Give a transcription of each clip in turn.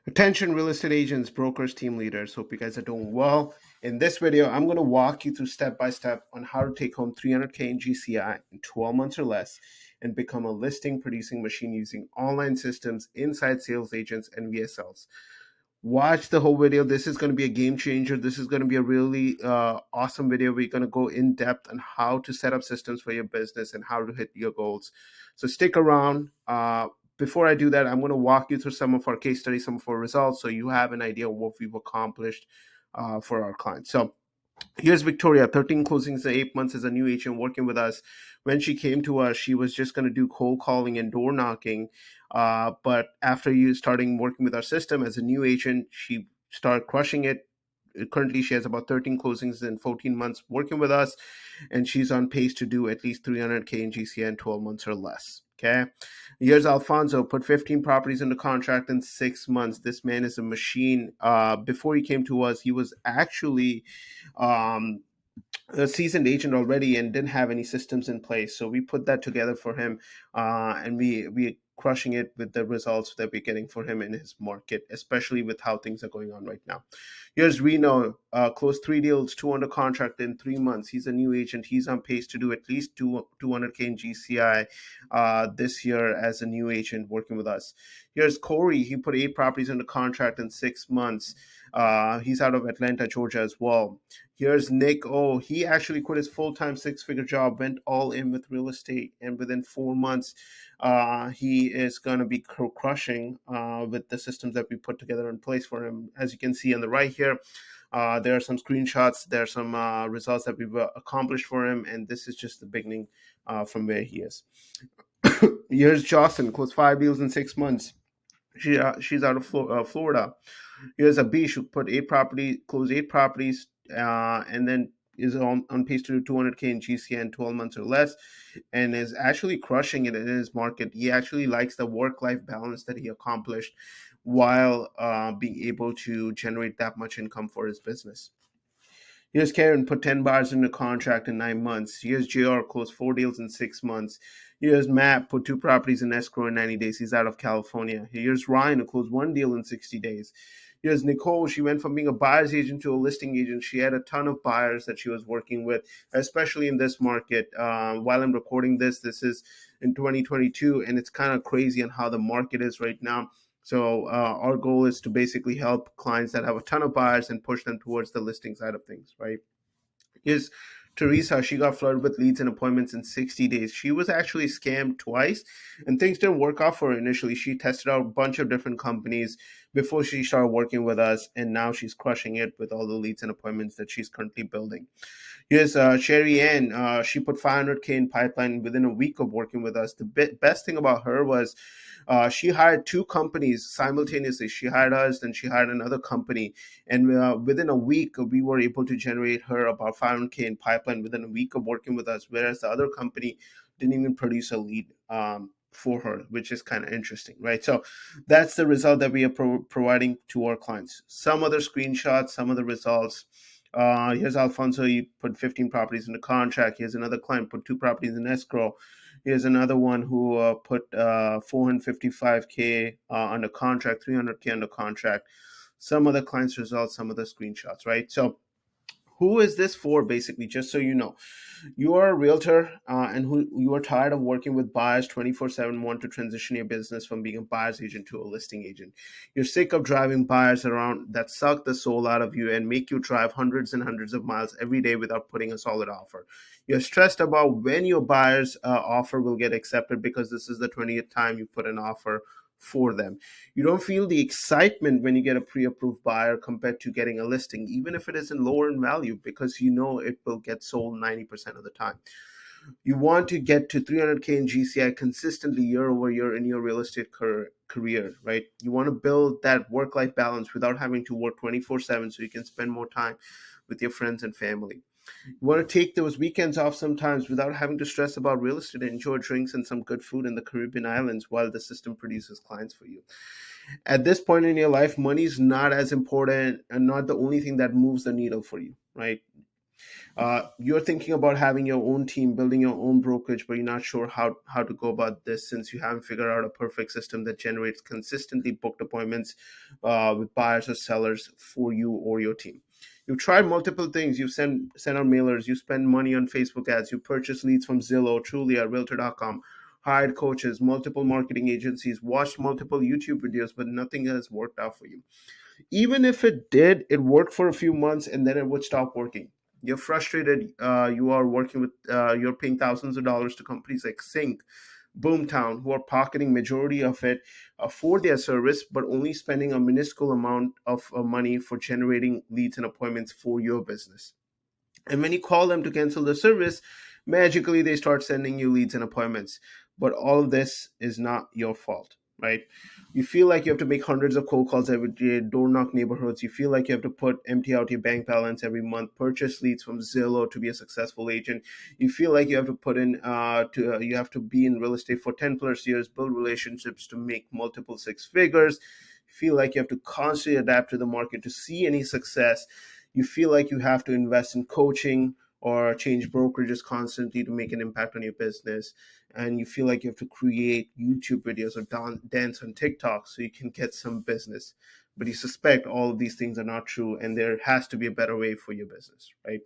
Attention real estate agents, brokers, team leaders. Hope you guys are doing well. In this video, I'm going to walk you through step by step on how to take home 300K in GCI in 12 months or less and become a listing producing machine using online systems, inside sales agents, and VSLs. Watch the whole video. This is going to be a game changer. This is going to be a really awesome video. We're going to go in depth on how to set up systems for your business and how to hit your goals. So stick around. Before I do that, I'm going to walk you through some of our case studies, some of our results, so you have an idea of what we've accomplished for our clients. So here's Victoria, 13 closings in 8 months as a new agent working with us. When she came to us, she was just going to do cold calling and door knocking. But after you starting working with our system as a new agent, she started crushing it. Currently, she has about 13 closings in 14 months working with us, and she's on pace to do at least 300K in GCI in 12 months or less. Okay. Here's Alfonso, put 15 properties under contract in 6 months. This man is a machine. Before he came to us, he was actually um, a seasoned agent already and didn't have any systems in place. So we put that together for him, and we crushing it with the results that we're getting for him in his market, especially with how things are going on right now. Here's Reno, closed 3 deals, two under contract in 3 months. He's a new agent. He's on pace to do at least 200K in GCI this year as a new agent working with us. Here's Corey. He put 8 properties under contract in 6 months. He's out of Atlanta, Georgia as well. Here's Nick. Oh, he actually quit his full-time six-figure job, went all in with real estate, and within 4 months, he is going to be crushing with the systems that we put together in place for him. As you can see on the right here, there are some screenshots. There are some results that we've accomplished for him, and this is just the beginning from where he is. Here's Jocelyn, closed 5 deals in 6 months. She's out of Florida. Here's a B. She put 8 properties, closed 8 properties, and then is on pace to do 200K in GCN in 12 months or less, and is actually crushing it in his market. He actually likes the work-life balance that he accomplished while being able to generate that much income for his business. Here's Karen, put 10 bars in a contract in 9 months. Here's JR, closed 4 deals in 6 months. Here's Matt, put 2 properties in escrow in 90 days. He's out of California. Here's Ryan, who closed 1 deal in 60 days. Here's Nicole. She went from being a buyer's agent to a listing agent. She had a ton of buyers that she was working with, especially in this market. While I'm recording this, this is in 2022, and it's kind of crazy on how the market is right now. So our goal is to basically help clients that have a ton of buyers and push them towards the listing side of things, right? Is Teresa. She got flooded with leads and appointments in 60 days. She was actually scammed twice, and things didn't work out for her initially. She tested out a bunch of different companies before she started working with us, and now she's crushing it with all the leads and appointments that she's currently building. Here's Sherry Ann. She put 500K in pipeline within a week of working with us. The best thing about her was she hired 2 companies simultaneously. She hired us, then she hired another company. And within a week, we were able to generate her about 500K in pipeline within a week of working with us, whereas the other company didn't even produce a lead for her, which is kind of interesting, right? So that's the result that we are providing to our clients. Some other screenshots, some of the results. Here's Alfonso. He put 15 properties in the contract. Here's another client, put 2 properties in escrow. Here's another one who put 455K under contract, 300K under contract. Some of the clients' results, some of the screenshots, right? So who is this for, basically? Just so you know, you are a realtor and who you are tired of working with buyers 24/7, want to transition your business from being a buyer's agent to a listing agent. You're sick of driving buyers around that suck the soul out of you and make you drive hundreds and hundreds of miles every day without putting a solid offer. You're stressed about when your buyer's offer will get accepted because this is the 20th time you put an offer for them. You don't feel the excitement when you get a pre-approved buyer compared to getting a listing, even if it isn't lower in value, because you know it will get sold 90% of the time. You want to get to 300K in GCI consistently year over year in your real estate career, right? You want to build that work-life balance without having to work 24/7 so you can spend more time with your friends and family. You want to take those weekends off sometimes without having to stress about real estate and enjoy drinks and some good food in the Caribbean islands while the system produces clients for you. At this point in your life, money is not as important and not the only thing that moves the needle for you, right? You're thinking about having your own team, building your own brokerage, but you're not sure how to go about this since you haven't figured out a perfect system that generates consistently booked appointments with buyers or sellers for you or your team. You've tried multiple things. You've sent out mailers. You spend money on Facebook ads. You purchase leads from Zillow, Trulia, Realtor.com, hired coaches, multiple marketing agencies, watched multiple YouTube videos, but nothing has worked out for you. Even if it did, it worked for a few months and then it would stop working. You're frustrated. You are working with, you're paying thousands of dollars to companies like Sync, Boomtown, who are pocketing majority of it for their service, but only spending a minuscule amount of money for generating leads and appointments for your business. And when you call them to cancel the service, magically they start sending you leads and appointments. But all of this is not your fault, right? You feel like you have to make hundreds of cold calls every day, door knock neighborhoods. You feel like you have to empty out your bank balance every month, purchase leads from Zillow to be a successful agent. You feel like you have to put in you have to be in real estate for 10 plus years, build relationships to make multiple six figures. You feel like you have to constantly adapt to the market to see any success. You feel like you have to invest in coaching or change brokerages constantly to make an impact on your business. And you feel like you have to create YouTube videos or dance on TikTok so you can get some business. But you suspect all of these things are not true and there has to be a better way for your business, right?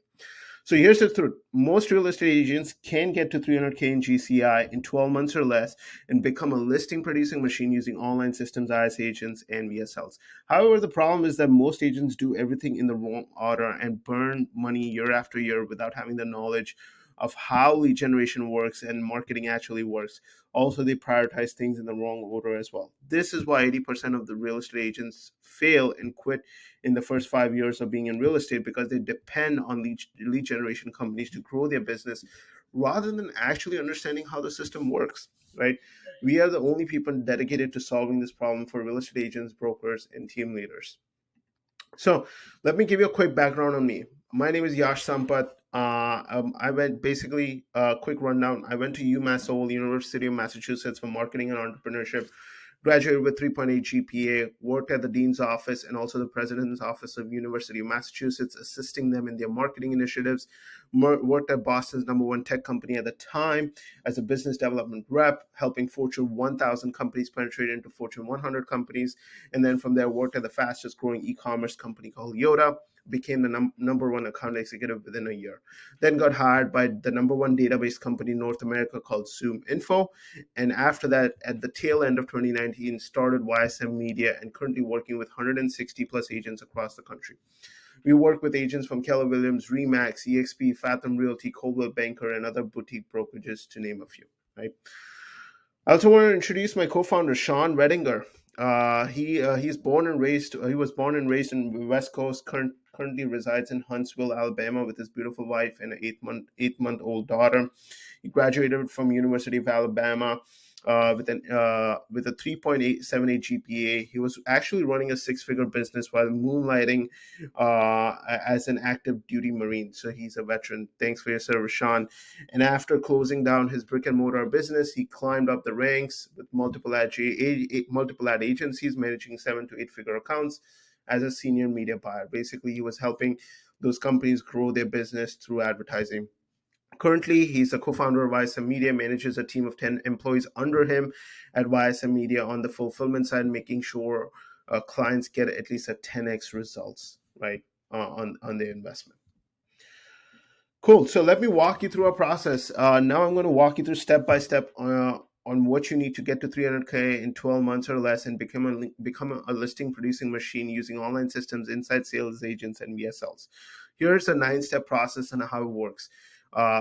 So here's the truth. Most real estate agents can get to 300K in GCI in 12 months or less and become a listing producing machine using online systems, IS agents, and VSLs. However, the problem is that most agents do everything in the wrong order and burn money year after year without having the knowledge of how lead generation works and marketing actually works. Also, they prioritize things in the wrong order as well. This is why 80% of the real estate agents fail and quit in the first 5 years of being in real estate because they depend on lead generation companies to grow their business rather than actually understanding how the system works, right? We are the only people dedicated to solving this problem for real estate agents, brokers, and team leaders. So let me give you a quick background on me. My name is Yash Sampath. I went basically a quick rundown. I went to UMass Lowell, University of Massachusetts for marketing and entrepreneurship. Graduated with 3.8 GPA, worked at the dean's office and also the president's office of University of Massachusetts, assisting them in their marketing initiatives. Worked at Boston's number one tech company at the time as a business development rep, helping Fortune 1000 companies penetrate into Fortune 100 companies. And then from there, worked at the fastest growing e-commerce company called Yoda, became the number one account executive within a year. Then got hired by the number one database company in North America called Zoom Info. And after that, at the tail end of 2019, started YSM Media and currently working with 160 plus agents across the country. We work with agents from Keller Williams, Remax, EXP, Fathom Realty, Coldwell Banker, and other boutique brokerages, to name a few. Right. I also want to introduce my co-founder, Sean Redinger. He was born and raised in the West Coast. Currently resides in Huntsville, Alabama, with his beautiful wife and an eight month old daughter. He graduated from University of Alabama with a 3.878 GPA. He was actually running a six-figure business while moonlighting as an active duty Marine. So he's a veteran. Thanks for your service, Sean. And after closing down his brick and mortar business, he climbed up the ranks with multiple ad agencies, managing 7 to 8 figure accounts as a senior media buyer. Basically, he was helping those companies grow their business through advertising. Currently, he's a co-founder of YSM Media, manages a team of 10 employees under him at YSM Media on the fulfillment side, making sure clients get at least a 10x results, right, on their investment. Cool. So let me walk you through our process. Now I'm going to walk you through step by step on what you need to get to 300K in 12 months or less and become a listing producing machine using online systems, inside sales agents, and VSLs. Here's a 9-step process and how it works.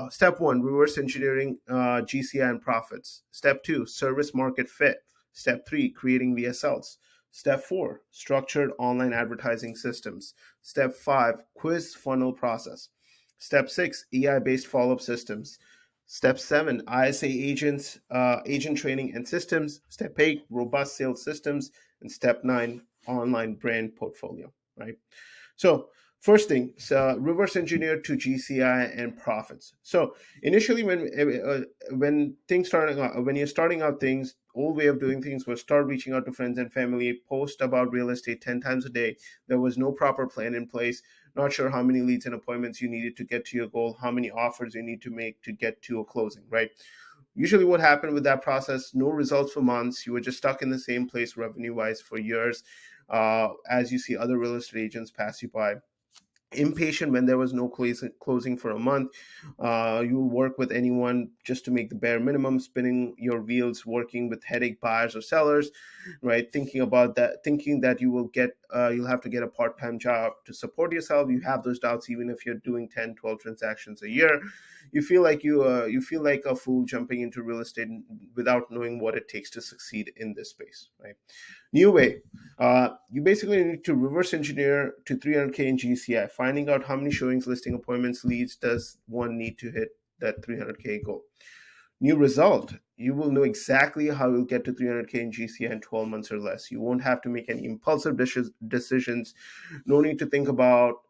Step 1, reverse engineering GCI and profits. Step 2, service market fit. Step 3, creating VSLs. Step 4, structured online advertising systems. Step 5, quiz funnel process. Step 6, AI-based follow-up systems. Step 7, ISA agent training and systems. Step 8, robust sales systems. And step 9, online brand portfolio, right? So first thing, reverse engineer to GCI and profits. So initially, when things starting out, when you're starting out things, old way of doing things was start reaching out to friends and family, post about real estate 10 times a day. There was no proper plan in place. Not sure how many leads and appointments you needed to get to your goal, how many offers you need to make to get to a closing, right? Usually what happened with that process, no results for months. You were just stuck in the same place revenue wise for years, as you see other real estate agents pass you by. Impatient when there was no closing for a month. You'll work with anyone just to make the bare minimum, spinning your wheels, working with headache buyers or sellers, right? Thinking about that, thinking that you'll have to get a part-time job to support yourself. You have those doubts even if you're doing 10, 12 transactions a year. You feel like a fool jumping into real estate without knowing what it takes to succeed in this space, right? New way. You basically need to reverse engineer to 300K in GCI, finding out how many showings, listing appointments, leads does one need to hit that 300K goal. New result. You will know exactly how you'll get to 300K in GCI in 12 months or less. You won't have to make any impulsive decisions. No need to think about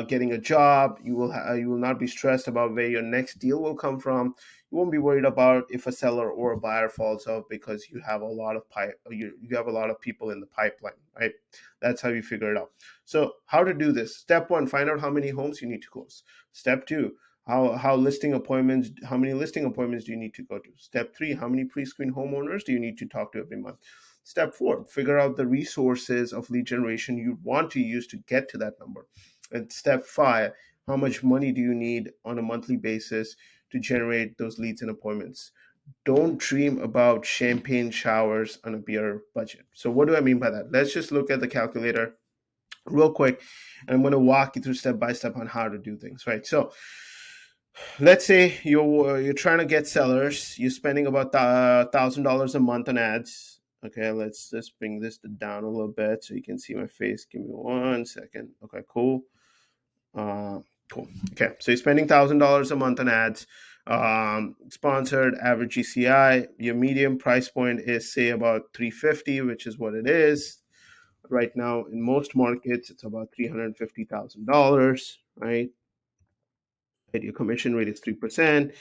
getting a job. You will not be stressed about where your next deal will come from. You won't be worried about if a seller or a buyer falls out because you have a lot of you have a lot of people in the pipeline, right? That's how you figure it out. So how to do this? Step one: find out how many homes you need to close. Step two: how many listing appointments do you need to go to? Step three: how many pre-screen homeowners do you need to talk to every month? Step four: figure out the resources of lead generation you want to use to get to that number. And step five: how much money do you need on a monthly basis to generate those leads and appointments? Don't dream about champagne showers on a beer budget. So what do I mean by that? Let's just look at the calculator real quick, and I'm going to walk you through step by step on how to do things, right? So let's say you're trying to get sellers. You're spending about $1,000 a month on ads. Okay, let's just bring this down a little bit so you can see my face. Give me 1 second. Okay, cool. Uh, cool. Okay, so you're spending $1,000 a month on ads. Sponsored average GCI. Your medium price point is say about 350, which is what it is right now in most markets. It's about $350,000, right? Your commission rate is 3%.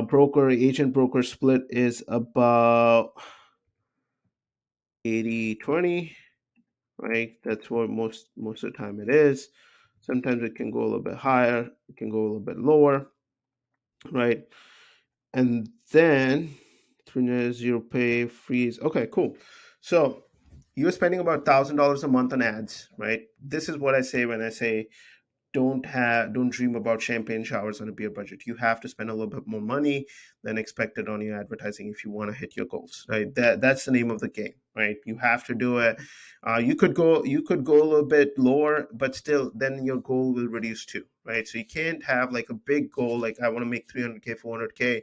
Broker agent broker split is about 80-20, right? That's what most of the time it is. Sometimes it can go a little bit higher, it can go a little bit lower, right? And then 3 zero pay freeze. Okay, cool. So you're spending about $1,000 a month on ads, right? This is what I say when I say don't dream about champagne showers on a beer budget. You have to spend a little bit more money than expected on your advertising if you want to hit your goals, right? That's the name of the game, right? You have to do it. You could go a little bit lower, but still then your goal will reduce too, right? So you can't have like a big goal like I want to make 300K 400K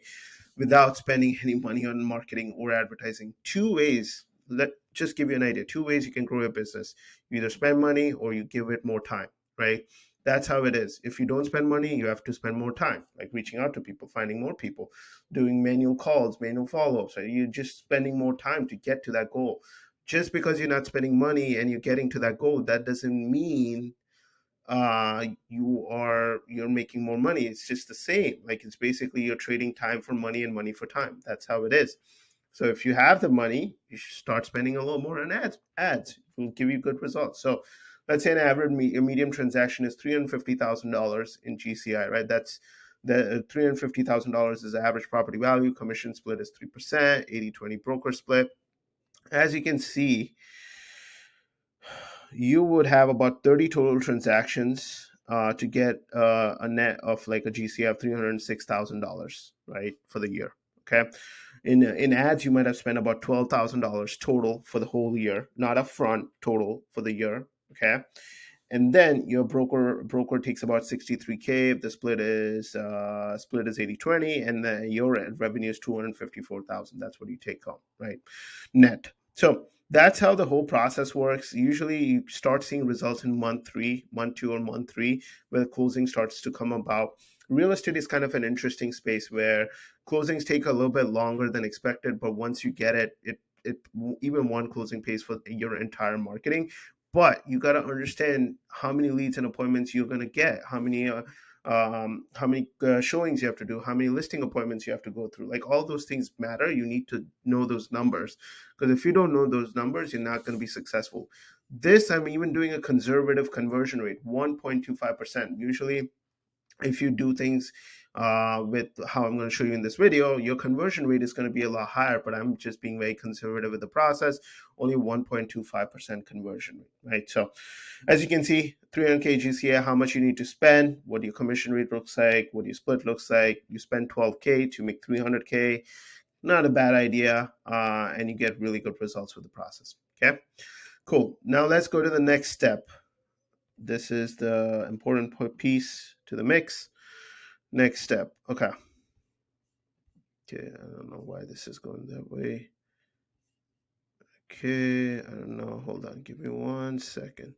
without spending any money on marketing or advertising. Two ways. Let just give you an idea. Two ways you can grow your business. You either spend money or you give it more time, right? That's how it is. If you don't spend money, you have to spend more time, like reaching out to people, finding more people, doing manual calls, manual follow-ups. Right? You're just spending more time to get to that goal. Just because you're not spending money and you're getting to that goal, that doesn't mean you're making more money. It's just the same. Like it's basically you're trading time for money and money for time. That's how it is. So if you have the money, you should start spending a little more on ads. It will give you good results. So let's say an average medium transaction is $350,000 in GCI, right? That's the $350,000 is the average property value. Commission split is 3%, 80-20 broker split. As you can see, you would have about 30 total transactions to get a net of like a GCI of $306,000, right, for the year. Okay. In ads, you might have spent about $12,000 total for the whole year, not upfront total for the year. Okay. And then your broker takes about 63K. If the split is 80-20, and then your revenue is 254,000. That's what you take home, right? Net. So that's how the whole process works. Usually you start seeing results in month three, month two, or month three, where the closing starts to come about. Real estate is kind of an interesting space where closings take a little bit longer than expected, but once you get it even one closing pays for your entire marketing. But you got to understand how many leads and appointments you're going to get, how many how many showings you have to do, how many listing appointments you have to go through. Like all those things matter. You need to know those numbers, because if you don't know those numbers, you're not going to be successful. This, I'm even doing a conservative conversion rate, 1.25%. Usually, if you do things with how I'm going to show you in this video, your conversion rate is going to be a lot higher, but I'm just being very conservative with the process, only 1.25% conversion rate, right? So as you can see, 300K GCA, how much you need to spend, what your commission rate looks like, what your split looks like. You spend 12K to make 300K, not a bad idea, and you get really good results with the process, okay? Cool. Now let's go to the next step. This is the important piece to the mix. Next step. Okay. Okay, I don't know why this is going that way. Okay, I don't know. Hold on. Give me 1 second.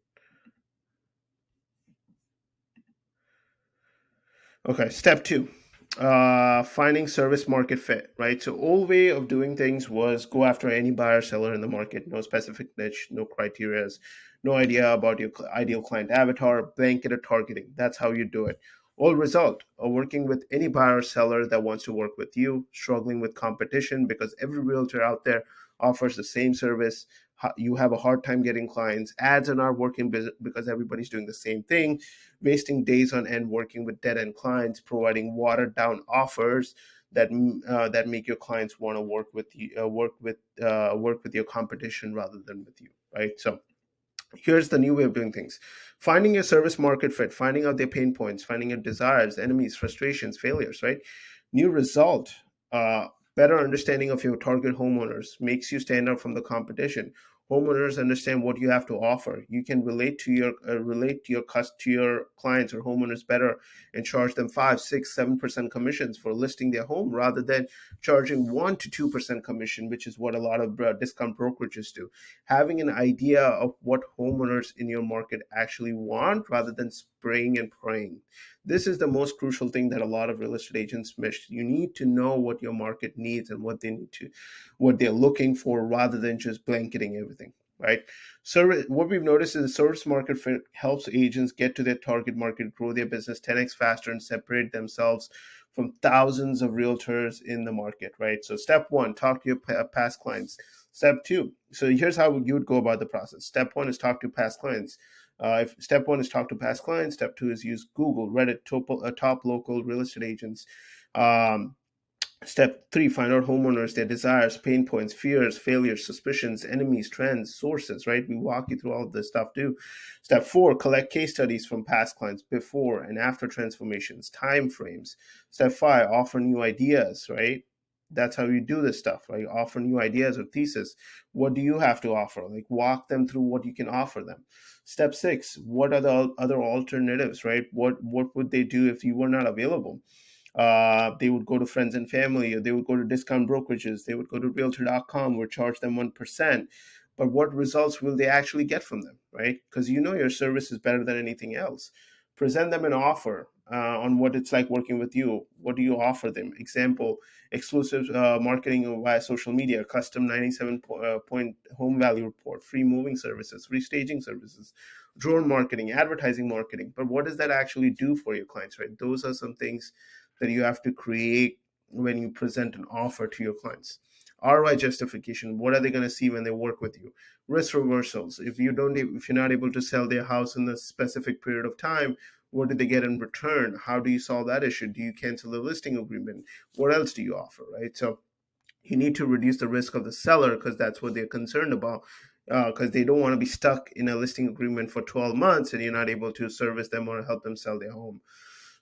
Okay, step two, finding service market fit, right? So old way of doing things was go after any buyer seller in the market, no specific niche, no criterias, no idea about your ideal client avatar, blanket targeting. That's how you do it. All result of working with any buyer seller that wants to work with you, struggling with competition because every realtor out there offers the same service. You have a hard time getting clients. Ads are not working because everybody's doing the same thing, wasting days on end working with dead end clients, providing watered down offers that make your clients want to work with you, work with your competition rather than with you, right? So here's the new way of doing things: finding your service market fit, finding out their pain points, finding your desires, enemies, frustrations, failures, right? New result: uh, better understanding of your target homeowners makes you stand out from the competition. Homeowners understand what you have to offer. You can relate to your clients or homeowners better, and charge them 5, 6, 7% commissions for listing their home rather than charging 1 to 2% commission, which is what a lot of discount brokerages do. Having an idea of what homeowners in your market actually want rather than spraying and praying. This is the most crucial thing that a lot of real estate agents miss. You need to know what your market needs and what they're looking for rather than just blanketing everything, right? So what we've noticed is the service market fit helps agents get to their target market, grow their business 10x faster, and separate themselves from thousands of realtors in the market, right? So step one, talk to your past clients. Step two, so here's how you would go about the process. Step one is talk to past clients. If step one is talk to past clients, step two is use Google, Reddit, top local real estate agents. Um, Step three, find out homeowners, their desires, pain points, fears, failures, suspicions, enemies, trends, sources, right? We walk you through all of this stuff too. Step four, collect case studies from past clients, before and after transformations, time frames. Step five, offer new ideas, right? That's how you do this stuff, right? Offer new ideas or thesis. What do you have to offer? Like walk them through what you can offer them. Step six, what are the other alternatives, right? What would they do if you were not available? They would go to friends and family, or they would go to discount brokerages, they would go to realtor.com or charge them 1%. But what results will they actually get from them, right? Because you know your service is better than anything else. Present them an offer on what it's like working with you. What do you offer them? Example: exclusive marketing via social media, custom 97 point home value report, free moving services, free staging services, drone marketing, advertising marketing. But what does that actually do for your clients, right? Those are some things that you have to create when you present an offer to your clients. ROI justification: what are they going to see when they work with you? Risk reversals: if you're not able to sell their house in a specific period of time, what do they get in return? How do you solve that issue? Do you cancel the listing agreement? What else do you offer, right? So you need to reduce the risk of the seller, because that's what they're concerned about, because they don't want to be stuck in a listing agreement for 12 months and you're not able to service them or help them sell their home.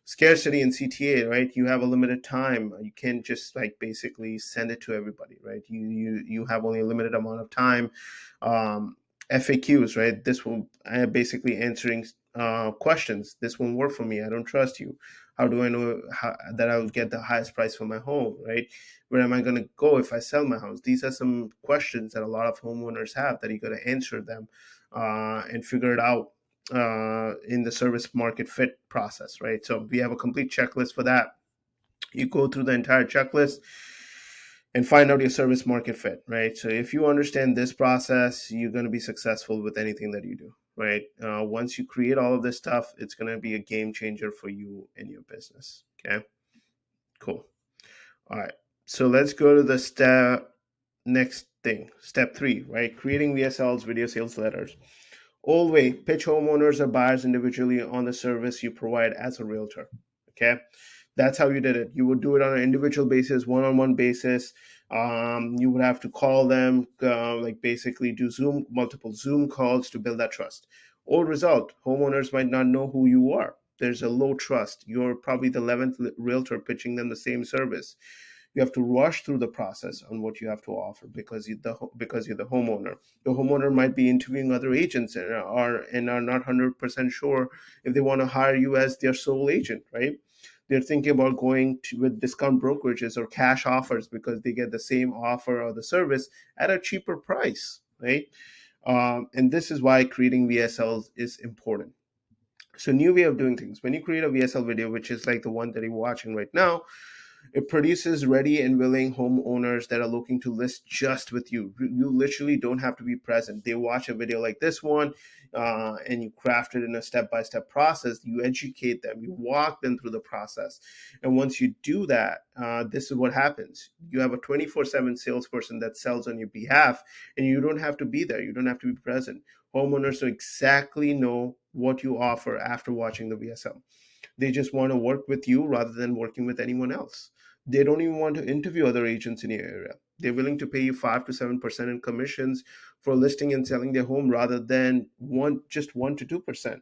Scarcity and CTA, right? You have a limited time. You can't just like basically send it to everybody, right? You have only a limited amount of time. FAQs, right? This will basically answering questions. This won't work for me. I don't trust you. How do I know that I will get the highest price for my home, right? Where am I going to go if I sell my house? These are some questions that a lot of homeowners have that you got to answer them and figure it out in the service market fit process, right? So we have a complete checklist for that. You go through the entire checklist, and find out your service market fit, right? So if you understand this process, you're going to be successful with anything that you do, right? Once you create all of this stuff, it's going to be a game changer for you and your business. Okay, cool. All right. So let's go to the next thing, step three, right? Creating VSLs, video sales letters. Old way, pitch homeowners or buyers individually on the service you provide as a realtor. Okay, that's how you did it. You would do it on an individual basis, one-on-one basis. You would have to call them, like basically do multiple Zoom calls to build that trust. Old result, homeowners might not know who you are. There's a low trust. You're probably the 11th realtor pitching them the same service. You have to rush through the process on what you have to offer because because you're the homeowner. The homeowner might be interviewing other agents and are not 100% sure if they want to hire you as their sole agent, right? They're thinking about going with discount brokerages or cash offers because they get the same offer or the service at a cheaper price, right? And this is why creating VSLs is important. So, new way of doing things. When you create a VSL video, which is like the one that you're watching right now, it produces ready and willing homeowners that are looking to list just with you. You literally don't have to be present. They watch a video like this one, and you craft it in a step-by-step process. You educate them, you walk them through the process. And once you do that, this is what happens. You have a 24/7 salesperson that sells on your behalf, and you don't have to be there. You don't have to be present. Homeowners will exactly know what you offer after watching the VSL. They just want to work with you rather than working with anyone else. They don't even want to interview other agents in your area. They're willing to pay you 5 to 7% in commissions for listing and selling their home rather than just 1 to 2%.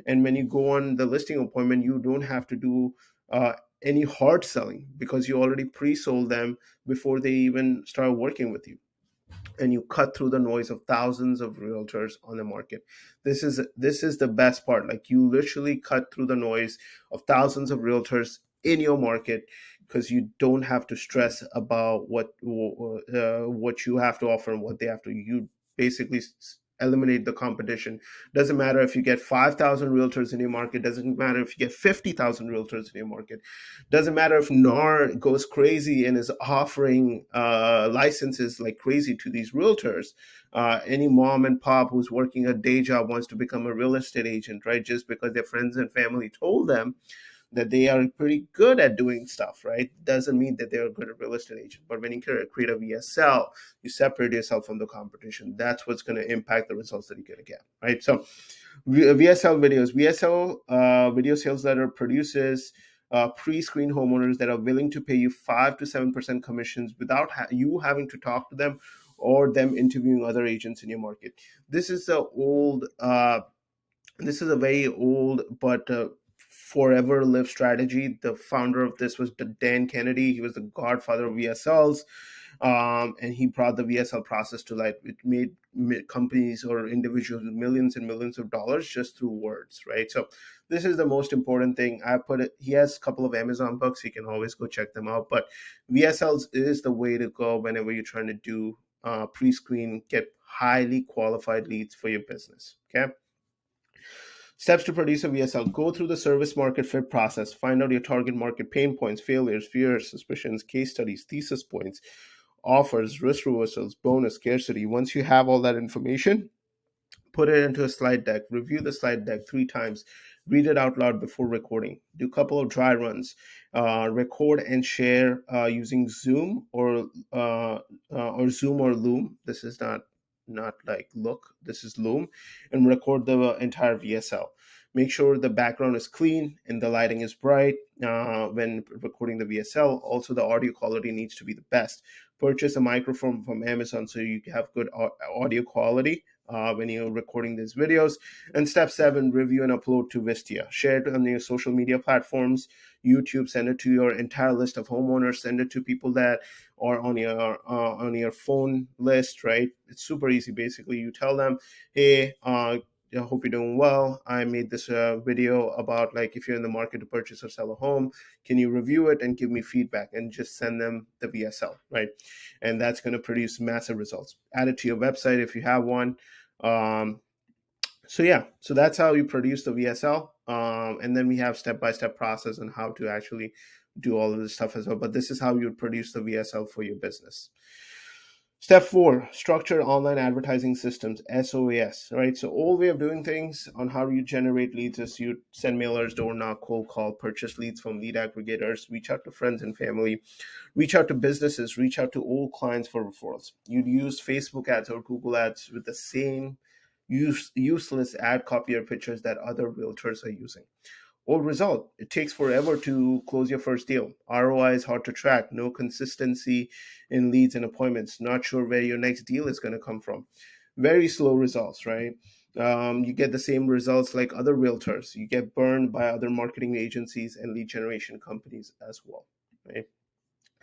And when you go on the listing appointment, you don't have to do any hard selling because you already pre-sold them before they even start working with you, and you cut through the noise of thousands of realtors on the market. This is the best part. Like, you literally cut through the noise of thousands of realtors in your market because you don't have to stress about what you have to offer and what they have to. You basically eliminate the competition. Doesn't matter if you get 5,000 realtors in your market. Doesn't matter if you get 50,000 realtors in your market. Doesn't matter if NAR goes crazy and is offering licenses like crazy to these realtors. Any mom and pop who's working a day job wants to become a real estate agent, right? Just because their friends and family told them that they are pretty good at doing stuff, right? Doesn't mean that they're a good real estate agent. But when you create a VSL, you separate yourself from the competition. That's what's going to impact the results that you're going to get, right? So VSL videos, VSL video sales letter produces pre-screen homeowners that are willing to pay you 5 to 7% commissions without you having to talk to them or them interviewing other agents in your market. This is a old this is a very old but forever live strategy. The founder of this was Dan Kennedy. He was the godfather of VSLs, and he brought the VSL process to life. It made companies or individuals millions and millions of dollars just through words, right? So this is the most important thing. I put it. He has a couple of Amazon books. You can always go check them out. But VSLs is the way to go whenever you're trying to do pre-screen, get highly qualified leads for your business. Okay. Steps to produce a VSL. Go through the service market fit process. Find out your target market pain points, failures, fears, suspicions, case studies, thesis points, offers, risk reversals, bonus, scarcity. Once you have all that information, put it into a slide deck. Review the slide deck 3 times. Read it out loud before recording. Do a couple of dry runs. Record and share using Zoom or Zoom or Loom. This is not like Look. This is Loom, and record the entire VSL. Make sure the background is clean and the lighting is bright when recording the VSL. Also, the audio quality needs to be the best. Purchase a microphone from Amazon so you have good audio quality when you're recording these videos. And step 7, review and upload to Vistia. Share it on your social media platforms, YouTube. Send it to your entire list of homeowners. Send it to people that are on your phone list, right? It's super easy. Basically, you tell them, hey, I hope you're doing well. I made this video about, like, if you're in the market to purchase or sell a home, can you review it and give me feedback, and just send them the VSL, right? And that's going to produce massive results. Add it to your website if you have one. Um, so yeah, so that's how you produce the VSL. And then we have step-by-step process on how to actually do all of this stuff as well. But this is how you would produce the VSL for your business. Step four, structure online advertising systems, SOAS, right? So old way of doing things on how you generate leads is you send mailers, door knock, cold call, purchase leads from lead aggregators, reach out to friends and family, reach out to businesses, reach out to old clients for referrals. You'd use Facebook ads or Google ads with the same useless ad copy or pictures that other realtors are using. Old result, it takes forever to close your first deal. ROI is hard to track, no consistency in leads and appointments, not sure where your next deal is going to come from. Very slow results, right? You get the same results like other realtors. You get burned by other marketing agencies and lead generation companies as well, right?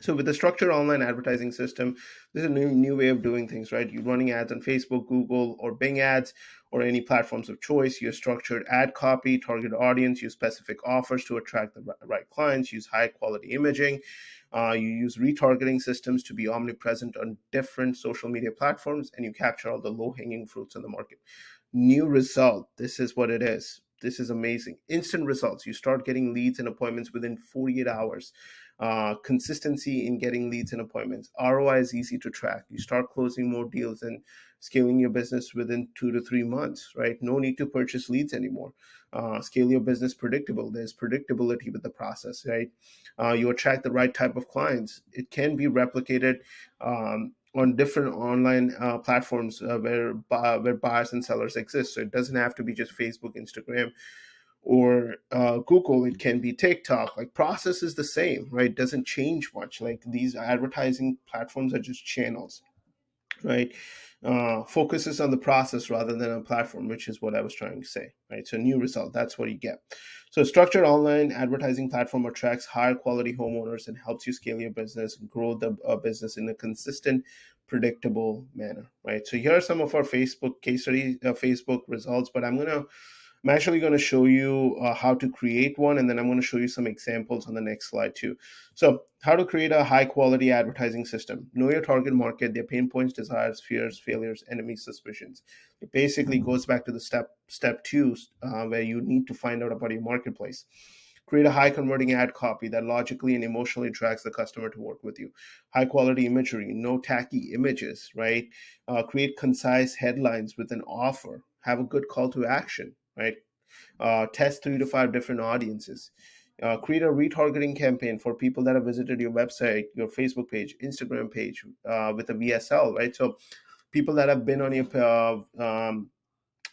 So with the structured online advertising system, this is a new way of doing things, right? You're running ads on Facebook, Google, or Bing ads, or any platforms of choice. Use structured ad copy, target audience, use specific offers to attract the right clients, use high quality imaging. You use retargeting systems to be omnipresent on different social media platforms, and you capture all the low hanging fruits in the market. New result. This is what it is. This is amazing. Instant results. You start getting leads and appointments within 48 hours. Consistency in getting leads and appointments. ROI is easy to track. You start closing more deals and scaling your business within 2 to 3 months, right? No need to purchase leads anymore. Scale your business predictable. There's predictability with the process, right? You attract the right type of clients. It can be replicated on different online platforms where buyers and sellers exist. So it doesn't have to be just Facebook, Instagram, or Google. It can be TikTok. Like process is the same, right? It doesn't change much. Like these advertising platforms are just channels, right? Focuses on the process rather than on platform, which is what I was trying to say, right? So new result, that's what you get. So structured online advertising platform attracts higher quality homeowners and helps you scale your business, grow the business in a consistent, predictable manner, right? So here are some of our Facebook case study, Facebook results, but I'm actually going to show you how to create one, and then I'm going to show you some examples on the next slide too. So, how to create a high quality advertising system. Know your target market, their pain points, desires, fears, failures, enemies, suspicions. It basically goes back to the step two, where you need to find out about your marketplace. Create a high converting ad copy that logically and emotionally attracts the customer to work with you. High quality imagery, no tacky images, right? Create concise headlines with an offer. Have a good call to action, right? Test 3 to 5 different audiences. Create a retargeting campaign for people that have visited your website, your Facebook page, Instagram page with a VSL, right? So people that have been on your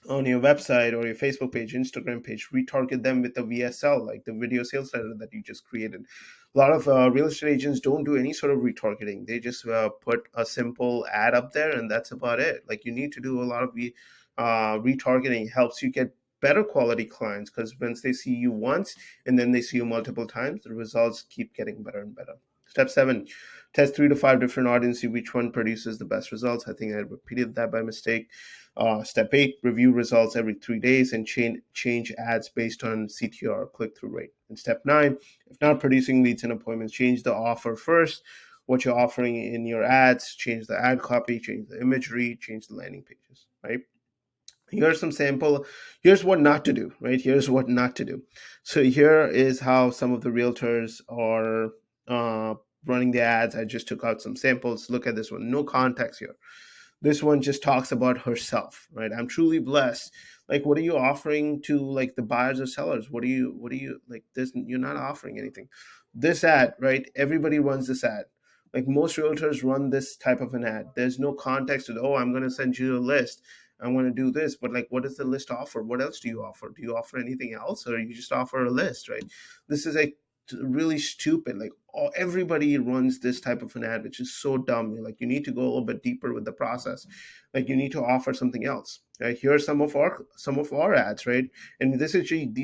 website or your Facebook page, Instagram page, retarget them with the VSL, like the video sales letter that you just created. A lot of real estate agents don't do any sort of retargeting. They just put a simple ad up there, and that's about it. Like you need to do a lot of retargeting. Helps you get better quality clients because once they see you once and then they see you multiple times, the results keep getting better and better. Step seven, test 3 to 5 different audiences, see which one produces the best results. I think I repeated that by mistake. Step eight, review results every 3 days and change ads based on CTR, click through rate. And step nine, if not producing leads and appointments, change the offer first, what you're offering in your ads, change the ad copy, change the imagery, change the landing pages, right? Here's some sample. Here's what not to do, right? Here's what not to do. So here is how some of the realtors are running the ads. I just took out some samples. Look at this one. No context here. This one just talks about herself, right? I'm truly blessed. Like, what are you offering to like the buyers or sellers? What do you like this? You're not offering anything. This ad, right? Everybody runs this ad. Like most realtors run this type of an ad. There's no context to, oh, I'm going to send you a list. I'm going to do this. But like, what does the list offer? What else do you offer? Do you offer anything else? Or you just offer a list, right? This is like really stupid. Like everybody runs this type of an ad, which is so dumb. Like you need to go a little bit deeper with the process. Like you need to offer something else. Right? Here are some of our ads, right? And these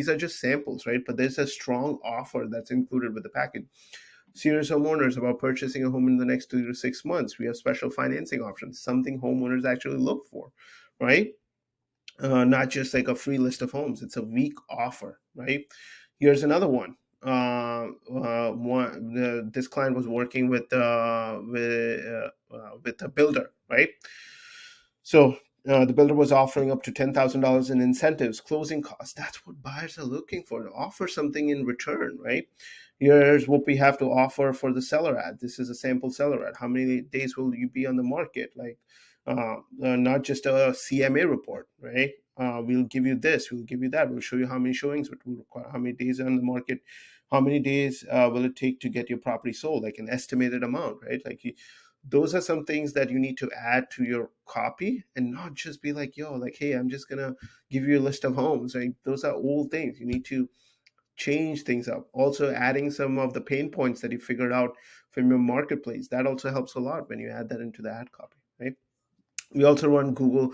are just samples, right? But there's a strong offer that's included with the package. Serious homeowners about purchasing a home in the next 3 to 6 months. We have special financing options, something homeowners actually look for, right? Not just like a free list of homes. It's a weak offer, right? Here's another one. This client was working with a builder, right? So the builder was offering up to $10,000 in incentives, closing costs. That's what buyers are looking for, to offer something in return, right? Here's what we have to offer for the seller ad. This is a sample seller ad. How many days will you be on the market? Like, not just a CMA report, right? We'll give you this, we'll give you that, we'll show you how many showings it will require, how many days on the market, how many days will it take to get your property sold, like an estimated amount, right? Like those are some things that you need to add to your copy, and not just be like, yo, like, hey, I'm just gonna give you a list of homes, right? Those are old things. You need to change things up. Also, adding some of the pain points that you figured out from your marketplace, that also helps a lot when you add that into the ad copy, right? We also run Google.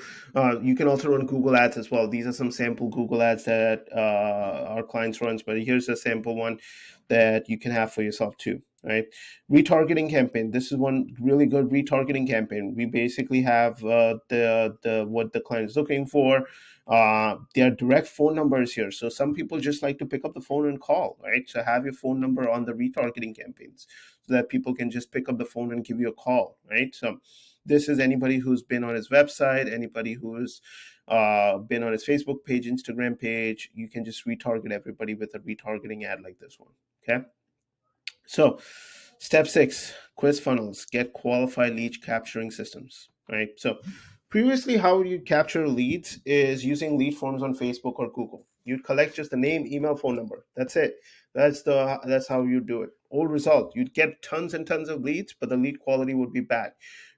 You can also run Google ads as well. These are some sample Google ads that our clients runs, but here's a sample one that you can have for yourself too, right? Retargeting campaign. This is one really good retargeting campaign. We basically have the what the client is looking for. Their direct phone numbers here. So some people just like to pick up the phone and call, right? So have your phone number on the retargeting campaigns so that people can just pick up the phone and give you a call, right? So this is anybody who's been on his website, anybody who's been on his Facebook page, Instagram page. You can just retarget everybody with a retargeting ad like this one. Okay. So, step 6, quiz funnels, get qualified lead capturing systems, right? So, previously, how you capture leads is using lead forms on Facebook or Google. You'd collect just the name, email, phone number. That's it. That's how you do it. Old result, you'd get tons and tons of leads, but the lead quality would be bad.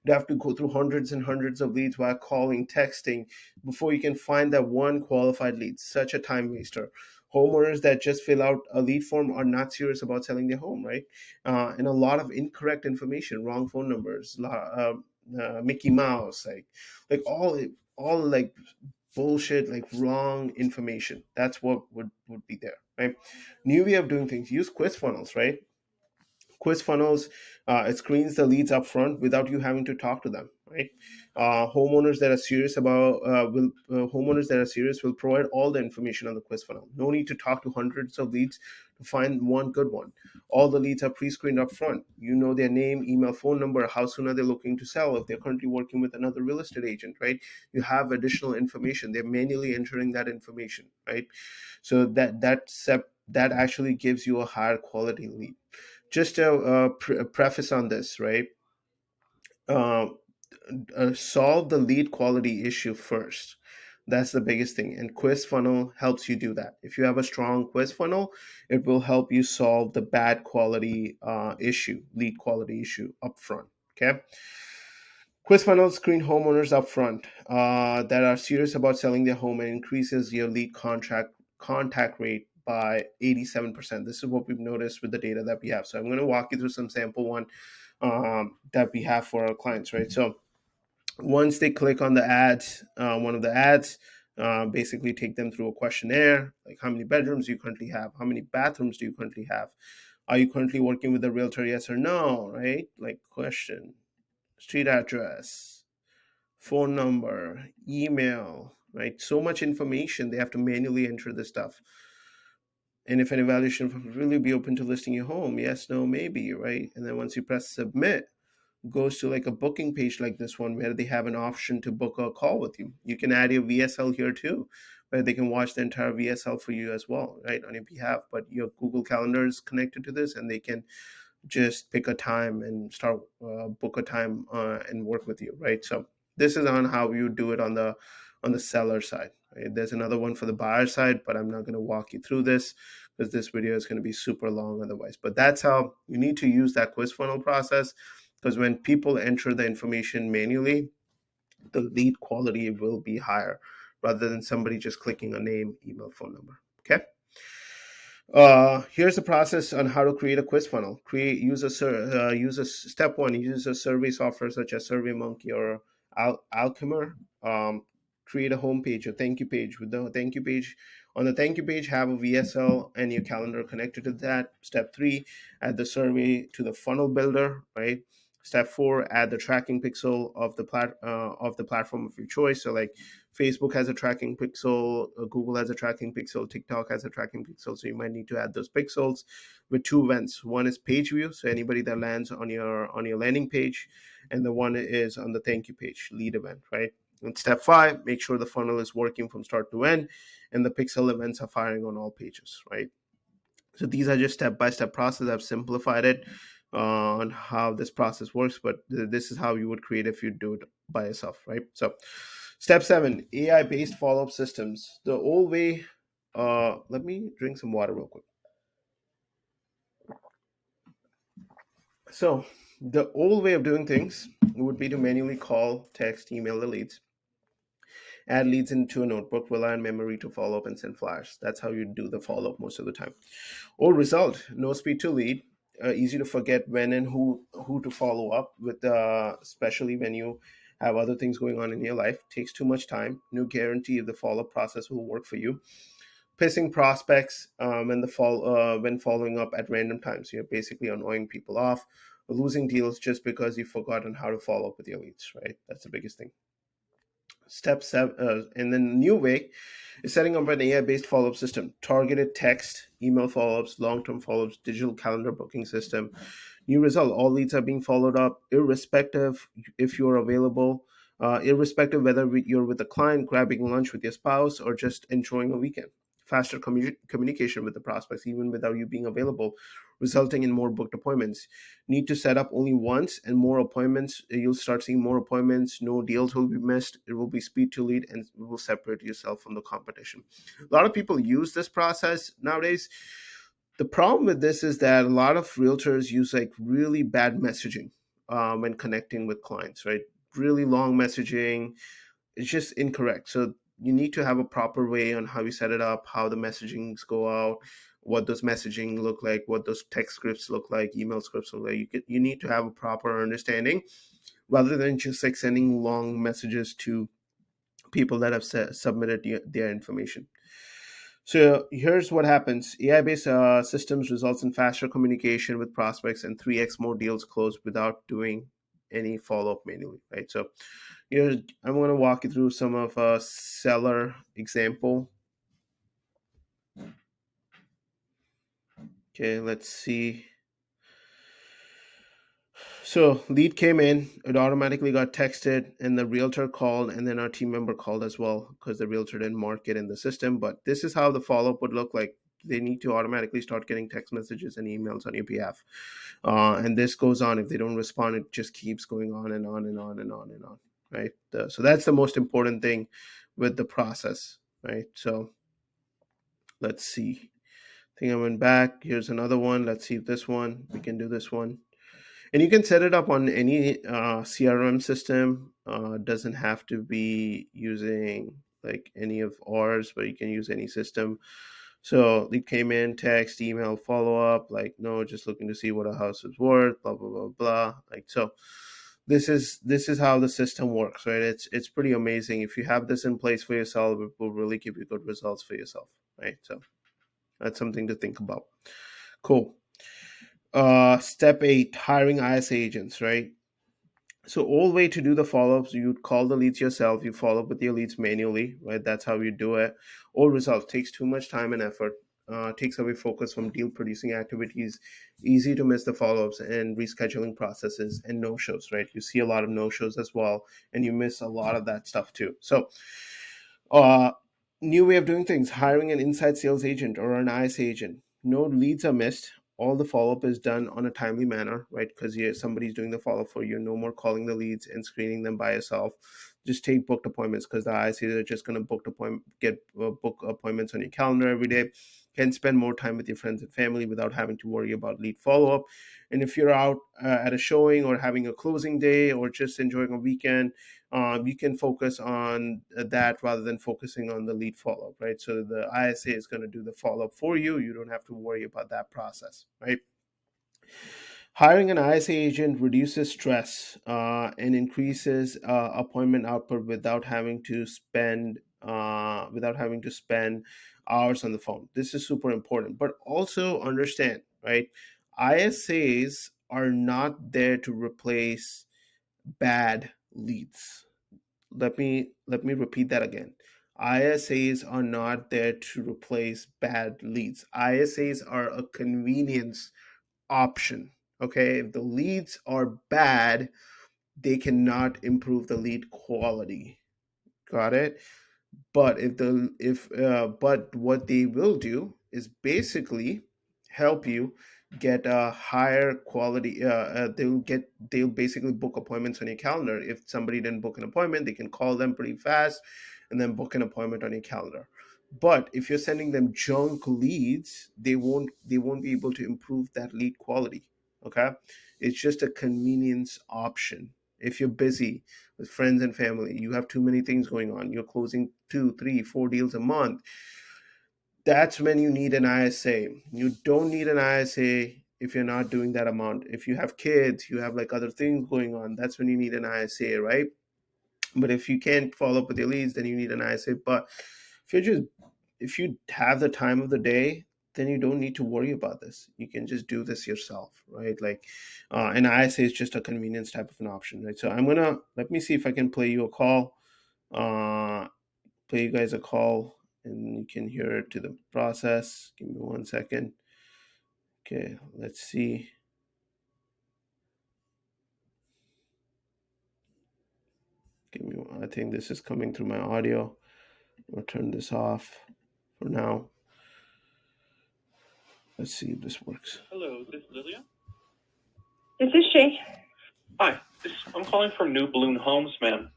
You'd have to go through hundreds and hundreds of leads while calling, texting, before you can find that one qualified lead. Such a time waster. Homeowners that just fill out a lead form are not serious about selling their home, right? And a lot of incorrect information, wrong phone numbers, Mickey Mouse, like all like bullshit, like wrong information. That's what would be there, right? New way of doing things. Use quiz funnels, right? Quiz funnels, it screens the leads up front without you having to talk to them, right? Homeowners that are serious about will Homeowners that are serious will provide all the information on the quiz funnel. No need to talk to hundreds of leads to find one good one. All the leads are pre-screened up front. You know their name, email, phone number, how soon are they looking to sell, if they're currently working with another real estate agent, right? You have additional information. They're manually entering that information, right? So that actually gives you a higher quality lead. Just a preface on this, right? Uh, Solve the lead quality issue first. That's the biggest thing. And quiz funnel helps you do that. If you have a strong quiz funnel, it will help you solve the bad quality lead quality issue up front. Okay. Quiz funnels screen homeowners up front that are serious about selling their home and increases your lead contract contact rate by 87%. This is what we've noticed with the data that we have. So I'm going to walk you through some sample one that we have for our clients, right? So once they click on the ads, one of the ads, basically take them through a questionnaire, like how many bedrooms do you currently have, how many bathrooms do you currently have, are you currently working with a realtor, yes or no, right? Like question, street address, phone number, email, right? So much information, they have to manually enter this stuff. And if an evaluation will really be open to listing your home, yes, no, maybe, right? And then once you press submit, goes to like a booking page like this one where they have an option to book a call with you. You can add your VSL here too, where they can watch the entire VSL for you as well, right, on your behalf. But your Google Calendar is connected to this, and they can just pick a time and start book a time and work with you, right? So this is on how you do it on the seller side, right? There's another one for the buyer side, but I'm not going to walk you through this because this video is going to be super long otherwise. But that's how you need to use that quiz funnel process, because when people enter the information manually, the lead quality will be higher rather than somebody just clicking a name, email, phone number. Okay. Here's the process on how to create a quiz funnel. Use a step one. Use a survey software such as SurveyMonkey or Alchemer. Um, Create a homepage, a thank you page. With the thank you page, on the thank you page, have a VSL and your calendar connected to that. Step 3, add the survey to the funnel builder. Right. Step 4, add the tracking pixel of the platform of your choice. So like Facebook has a tracking pixel, Google has a tracking pixel, TikTok has a tracking pixel. So you might need to add those pixels with 2 events. One is page view, so anybody that lands on your landing page, and the one is on the thank you page, lead event, right? And step 5, make sure the funnel is working from start to end, and the pixel events are firing on all pages, right? So these are just step-by-step process. I've simplified it on how this process works, but this is how you would create if you do it by yourself, right? So step 7, AI-based follow-up systems. The old way, let me drink some water real quick. So the old way of doing things would be to manually call, text, email the leads, add leads into a notebook, rely on memory to follow up and send flash. That's how you do the follow up most of the time. Or result, no speed to lead, easy to forget when and who to follow up with, especially when you have other things going on in your life. Takes too much time. No guarantee if the follow up process will work for you. Pissing prospects when following up at random times. You're basically annoying people off, losing deals just because you've forgotten how to follow up with your leads. Right, that's the biggest thing. Step 7, and then the new way is setting up an AI-based follow-up system, targeted text, email follow-ups, long-term follow-ups, digital calendar booking system. New result: all leads are being followed up, irrespective if you're available, irrespective whether you're with a client, grabbing lunch with your spouse, or just enjoying a weekend. Faster communication with the prospects, even without you being available, resulting in more booked appointments. Need to set up only once and more appointments. You'll start seeing more appointments. No deals will be missed. It will be speed to lead, and it will separate yourself from the competition. A lot of people use this process nowadays. The problem with this is that a lot of realtors use like really bad messaging when connecting with clients, right? Really long messaging. It's just incorrect. So you need to have a proper way on how you set it up, how the messagings go out, what those messaging look like, what those text scripts look like, email scripts look like. You need to have a proper understanding rather than just like sending long messages to people that have submitted their information. So here's what happens. AI-based systems results in faster communication with prospects and 3x more deals closed without doing any follow-up manually, right? So here I'm going to walk you through some of a seller example. Okay, let's see. So lead came in, it automatically got texted, and the realtor called, and then our team member called as well because the realtor didn't mark it in the system. But this is how the follow up would look like. They need to automatically start getting text messages and emails on your behalf. And this goes on. If they don't respond, it just keeps going on and on and on and on and on. Right. So that's the most important thing with the process. Right. So let's see. I think I went back. Here's another one. Let's see this one. We can do this one. And you can set it up on any CRM system. Doesn't have to be using like any of ours, but you can use any system. So they came in, text, email, follow up, like no, just looking to see what a house is worth, blah blah blah blah. Like so, this is how the system works, right? It's pretty amazing. If you have this in place for yourself, it will really give you good results for yourself, right? So that's something to think about. Cool. Step 8, hiring IS agents, right? So old way to do the follow-ups, you'd call the leads yourself, you follow up with your leads manually, right? That's how you do it. Old result takes too much time and effort, takes away focus from deal producing activities, easy to miss the follow-ups and rescheduling processes and no-shows, right? You see a lot of no-shows as well, and you miss a lot of that stuff too. So uh, new way of doing things, hiring an inside sales agent or an IS agent. No leads are missed. All the follow up is done on a timely manner, right? Because somebody's doing the follow up for you. No more calling the leads and screening them by yourself. Just take booked appointments because the ISAs are just going to book appointments on your calendar every day. Can spend more time with your friends and family without having to worry about lead follow up. And if you're out at a showing or having a closing day or just enjoying a weekend, you can focus on that rather than focusing on the lead follow up, right? So the ISA is going to do the follow up for you. You don't have to worry about that process, right? Hiring an ISA agent reduces stress and increases appointment output without having to spend hours on the phone. This is super important, but also understand, right? ISAs are not there to replace bad leads. Let me repeat that again. ISAs are not there to replace bad leads. ISAs are a convenience option. Okay, if the leads are bad, they cannot improve the lead quality. Got it? But if the if but what they will do is basically help you get a higher quality. They'll basically book appointments on your calendar. If somebody didn't book an appointment, they can call them pretty fast and then book an appointment on your calendar. But if you're sending them junk leads, they won't be able to improve that lead quality. Okay, it's just a convenience option. If you're busy with friends and family, you have too many things going on, you're closing 2, 3, 4 deals a month, that's when you need an ISA. You don't need an ISA if you're not doing that amount. If you have kids, you have like other things going on, that's when you need an ISA, right? But if you can't follow up with your leads, then you need an ISA. But if you have the time of the day, then you don't need to worry about this. You can just do this yourself, right? Like, an ISA is just a convenience type of an option, right? So let me see if I can play you a call. Uh, Play you guys a call and you can hear it to the process. Give me 1 second. Okay, let's see. I think this is coming through my audio. I'll turn this off for now. Let's see if this works. Hello, this is Lilia. This is she. Hi, I'm calling from New Balloon Homes, ma'am.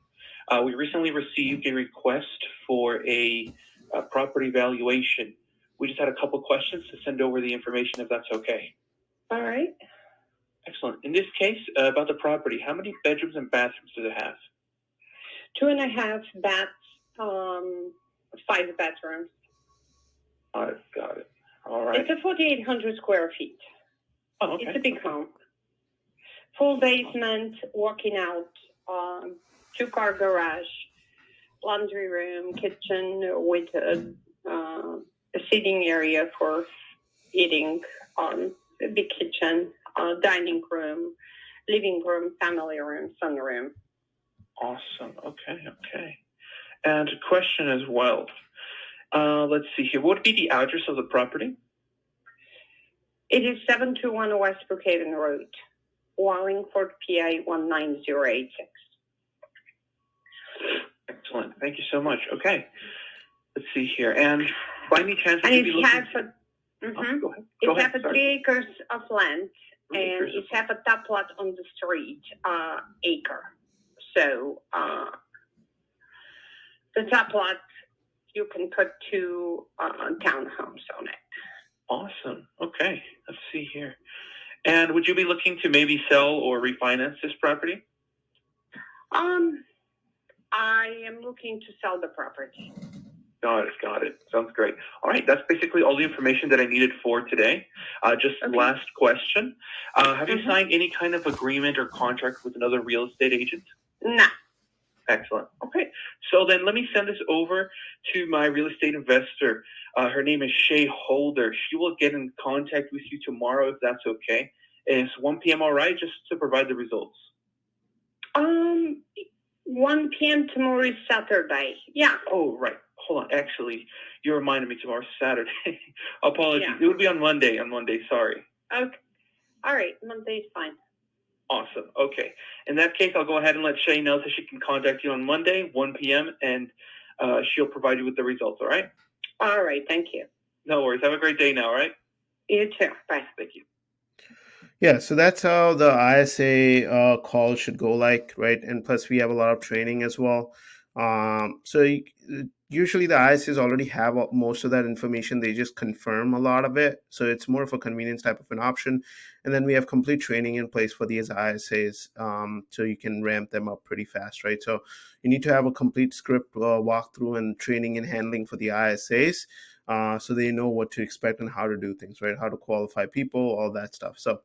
We recently received a request for a property valuation. We just had a couple questions to send over the information, if that's okay. All right. Excellent. In this case, about the property, how many bedrooms and bathrooms does it have? 2.5 baths, 5 bedrooms. I've got it. All right. It's a 4,800 square feet. Oh, okay. It's a big home. Full basement, walking out, 2-car garage, laundry room, kitchen with a seating area for eating, a big kitchen, dining room, living room, family room, sunroom. Awesome. Okay. And a question as well. Let's see here. What would be the address of the property? It is 721 West Brookhaven Road, Wallingford, PA 19086. Excellent. Thank you so much. Okay. Let's see here. And by any chance, and would you be looking... Go ahead. It has 3 acres of land, and it has a top lot on the street, acre. So the top lot, you can put 2 townhomes on it. Awesome. Okay. Let's see here. And would you be looking to maybe sell or refinance this property? I am looking to sell the property. Got it. Sounds great. All right. That's basically all the information that I needed for today. Last question. Have you signed any kind of agreement or contract with another real estate agent? No. Excellent. Okay. So then let me send this over to my real estate investor. Her name is Shay Holder. She will get in contact with you tomorrow if that's okay. Is 1 p.m. all right, just to provide the results? 1 p.m. tomorrow is Saturday. Yeah. Oh, right. Hold on. Actually, you reminded me tomorrow's Saturday. Apologies. Yeah. It would be on Monday. Sorry. Okay. All right. Monday is fine. Awesome. Okay. In that case, I'll go ahead and let Shay know so she can contact you on Monday, 1 p.m., and she'll provide you with the results, all right? All right. Thank you. No worries. Have a great day now, all right? You too. Bye. Thank you. Yeah, so that's how the ISA call should go like, right? And plus we have a lot of training as well. Usually the ISAs already have most of that information. They just confirm a lot of it. So it's more of a convenience type of an option. And then we have complete training in place for these ISAs, so you can ramp them up pretty fast, right? So you need to have a complete script walkthrough and training and handling for the ISAs, so they know what to expect and how to do things, right? How to qualify people, all that stuff. So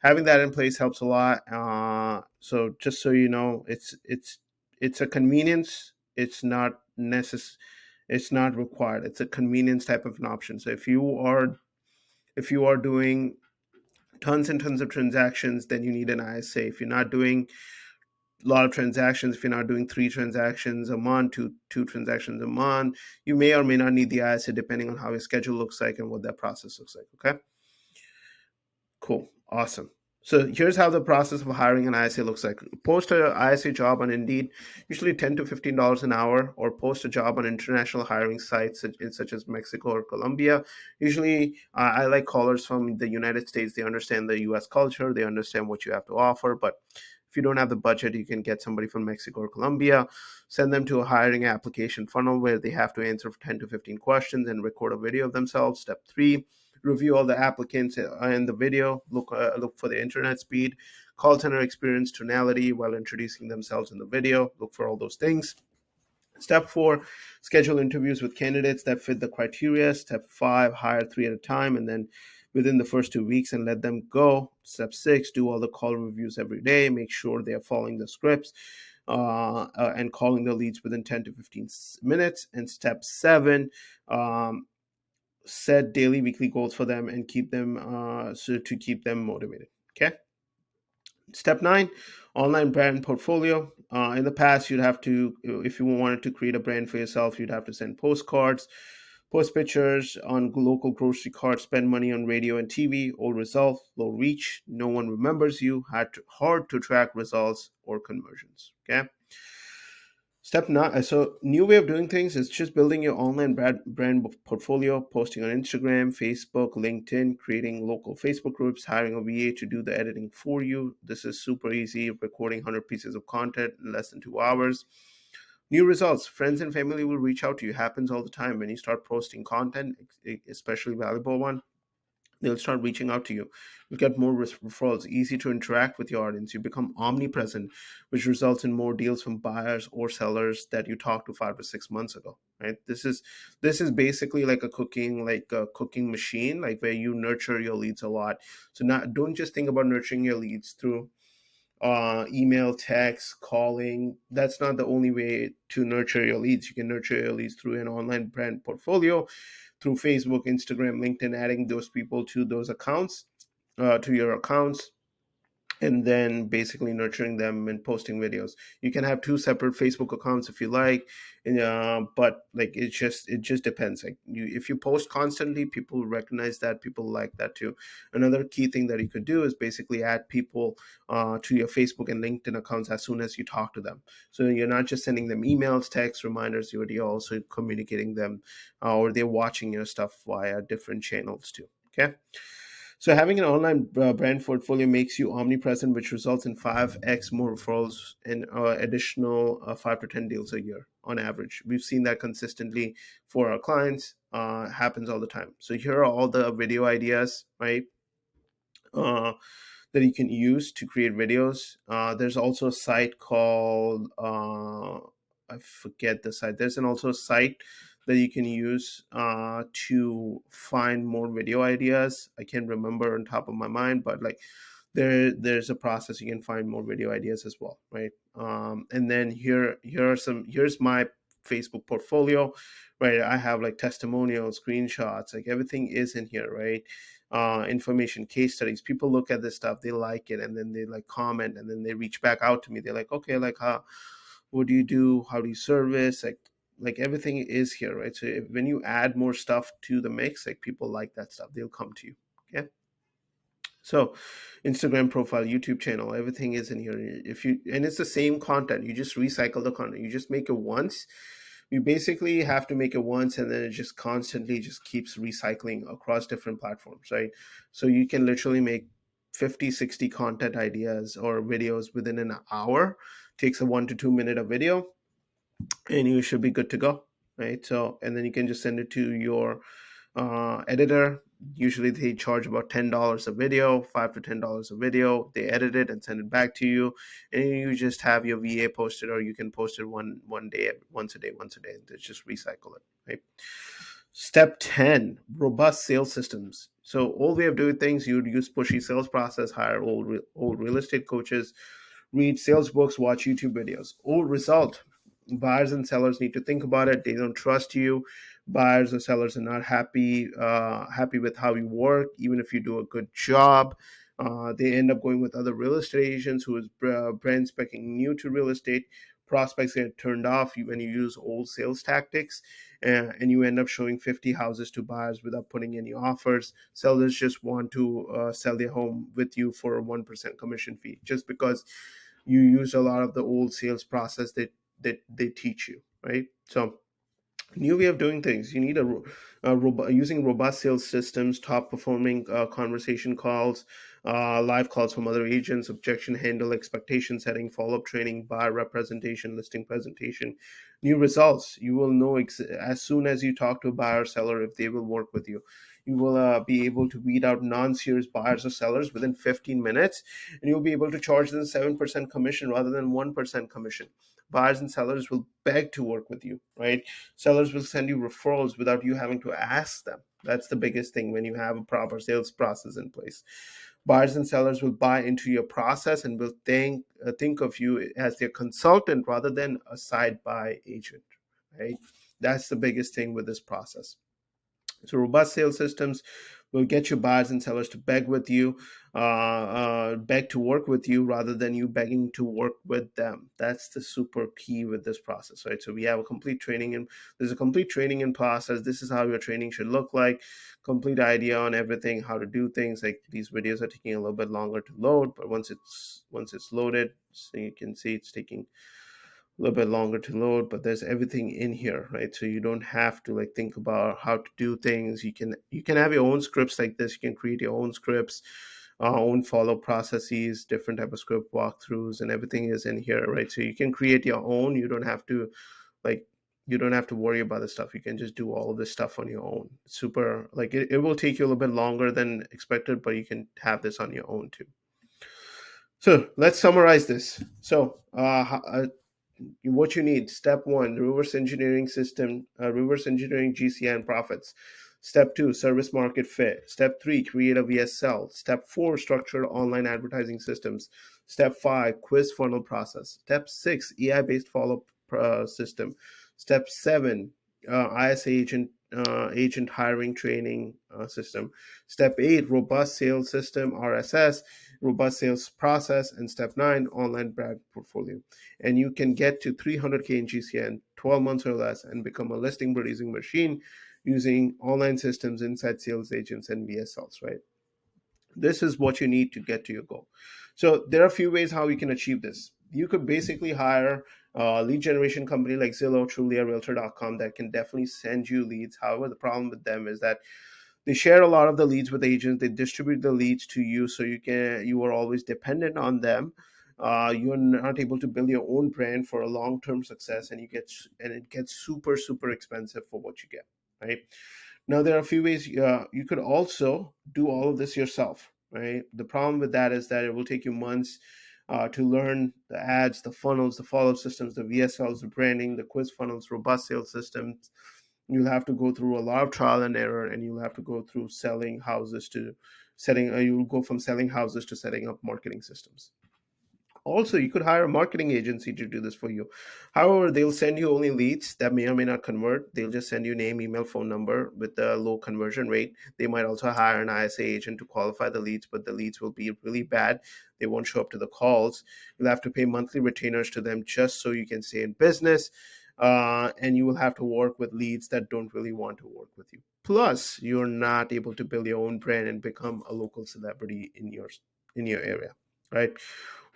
having that in place helps a lot. So just so you know, it's a convenience. It's not necessary. It's not required. It's a convenience type of an option. So if you are doing tons and tons of transactions, then you need an ISA. If you're not doing a lot of transactions, if you're not doing 3 transactions a month, two transactions a month, you may or may not need the ISA depending on how your schedule looks like and what that process looks like. Okay. Cool. Awesome. So here's how the process of hiring an ISA looks like. Post a ISA job on Indeed, usually $10 to $15 an hour, or post a job on international hiring sites such as Mexico or Colombia. Usually, I like callers from the United States. They understand the U.S. culture, they understand what you have to offer. But if you don't have the budget, you can get somebody from Mexico or Colombia. Send them to a hiring application funnel where they have to answer 10 to 15 questions and record a video of themselves. Step three, review all the applicants in the video, look for the internet speed, call center experience, tonality while introducing themselves in the video, look for all those things. Step four, schedule interviews with candidates that fit the criteria. Step five, hire three at a time and then within the first 2 weeks and let them go. Step six, do all the call reviews every day, make sure they are following the scripts and calling the leads within 10 to 15 minutes. And step seven, set daily weekly goals for them and keep them so to keep them motivated. Okay. Step nine, online brand portfolio. In the past, you'd have to, if you wanted to create a brand for yourself, you'd have to send postcards, post pictures on local grocery carts, spend money on radio and TV. Old result, low reach, no one remembers you, hard to track results or conversions. Okay. Step nine. So new way of doing things is just building your online brand portfolio, posting on Instagram, Facebook, LinkedIn, creating local Facebook groups, hiring a VA to do the editing for you. This is super easy. Recording 100 pieces of content in less than 2 hours. New results. Friends and family will reach out to you. Happens all the time when you start posting content, especially valuable one. They'll start reaching out to you. You'll get more referrals, easy to interact with your audience. You become omnipresent, which results in more deals from buyers or sellers that you talked to 5 or 6 months ago. Right? This is basically like a cooking machine, like where you nurture your leads a lot. So not don't just think about nurturing your leads through email, text, calling. That's not the only way to nurture your leads. You can nurture your leads through an online brand portfolio, through Facebook, Instagram, LinkedIn, adding those people to those accounts, to your accounts, and then basically nurturing them and posting videos. You can have two separate Facebook accounts if you like, and, but like it just depends. Like if you post constantly, people recognize that, people like that too. Another key thing that you could do is basically add people to your Facebook and LinkedIn accounts as soon as you talk to them. So you're not just sending them emails, texts, reminders. You're also communicating them, or they're watching your stuff via different channels too. Okay. So having an online brand portfolio makes you omnipresent, which results in 5x more referrals and additional 5 to 10 deals a year on average. We've seen that consistently for our clients. Happens all the time. So here are all the video ideas, right? Uh, that you can use to create videos. There's also a site called I forget the site. There's also a site that you can use to find more video ideas. I can't remember on top of my mind, but like there's a process you can find more video ideas as well, right? And then here's my Facebook portfolio, right? I have like testimonials, screenshots, like everything is in here, right? Information, case studies. People look at this stuff, they like it, and then they like comment, and then they reach back out to me. They're like, okay, like how, what do you do? How do you service? Like everything is here, right? So when you add more stuff to the mix, like people like that stuff, they'll come to you. Okay. So Instagram profile, YouTube channel, everything is in here. If you and it's the same content, you just recycle the content. You just make it once. You basically have to make it once and then it just constantly just keeps recycling across different platforms, right? So you can literally make 50, 60 content ideas or videos within an hour. Takes a 1 to 2 minute of video and you should be good to go, right? So and then you can just send it to your editor. Usually they charge about $10 a video, $5 to $10 a video. They edit it and send it back to you, and you just have your VA posted, or you can post it one day, once a day, and just recycle it. Right. Step 10, robust sales systems. So old way of doing things, you'd use pushy sales process, hire old real estate coaches, read sales books, watch YouTube videos. Old result, buyers and sellers need to think about it. They don't trust you. Buyers or sellers are not happy with how you work, even if you do a good job. They end up going with other real estate agents who is brand specking new to real estate. Prospects get turned off when you use old sales tactics, and you end up showing 50 houses to buyers without putting any offers. Sellers just want to sell their home with you for a 1% commission fee, just because you use a lot of the old sales process that they teach you, right? So new way of doing things. You need using robust sales systems, top performing conversation calls, live calls from other agents, objection handle, expectation setting, follow up training, buyer representation, listing presentation. New results. You will know as soon as you talk to a buyer or seller if they will work with you. You will be able to weed out non-serious buyers or sellers within 15 minutes, and you'll be able to charge them 7% commission rather than 1% commission. Buyers and sellers will beg to work with you, right? Sellers will send you referrals without you having to ask them. That's the biggest thing when you have a proper sales process in place. Buyers and sellers will buy into your process and will think of you as their consultant rather than a side by agent, right? That's the biggest thing with this process. So robust sales systems will get your buyers and sellers to beg with you, beg to work with you rather than you begging to work with them. That's the super key with this process, right? So we have a complete training, and there's a complete training and process. This is how your training should look like. Complete idea on everything, how to do things. Like these videos are taking a little bit longer to load, but once it's loaded, so you can see it's taking a little bit longer to load, but there's everything in here, right? So you don't have to like think about how to do things. You can have your own scripts like this. You can create your own scripts, own follow processes, different type of script walkthroughs, and everything is in here, right? So you can create your own. Like you don't have to worry about this stuff. You can just do all of this stuff on your own. Super, like it will take you a little bit longer than expected, but you can have this on your own too. So let's summarize this. So what you need: step one, reverse engineering system, reverse engineering GCI and profits. Step two, service market fit. Step three, create a VSL. Step four, structured online advertising systems. Step five, quiz funnel process. Step six, AI based follow up system. Step seven, ISA agent hiring training system. Step eight, robust sales system, RSS, robust sales process. And step nine, online brand portfolio. And you can get to 300K in GCI in 12 months or less and become a listing producing machine using online systems, inside sales agents, and VSLs, right? This is what you need to get to your goal. So there are a few ways how you can achieve this. You could basically hire a lead generation company like Zillow, Trulia, Realtor.com that can definitely send you leads. However, the problem with them is that they share a lot of the leads with agents. They distribute the leads to you, so you are always dependent on them. You're not able to build your own brand for a long-term success, and it gets super super expensive for what you get, right? Now there are a few ways you could also do all of this yourself, right? The problem with that is that it will take you months to learn the ads, the funnels, the follow-up systems, the VSLs, the branding, the quiz funnels, robust sales systems. You'll have to go through a lot of trial and error, and you'll have to go through selling houses to setting. You'll go from selling houses to setting up marketing systems. Also, you could hire a marketing agency to do this for you. However, they'll send you only leads that may or may not convert. They'll just send you name, email, phone number with a low conversion rate. They might also hire an ISA agent to qualify the leads, but the leads will be really bad. They won't show up to the calls. You'll have to pay monthly retainers to them just so you can stay in business. And you will have to work with leads that don't really want to work with you. Plus, you're not able to build your own brand and become a local celebrity in your area, right?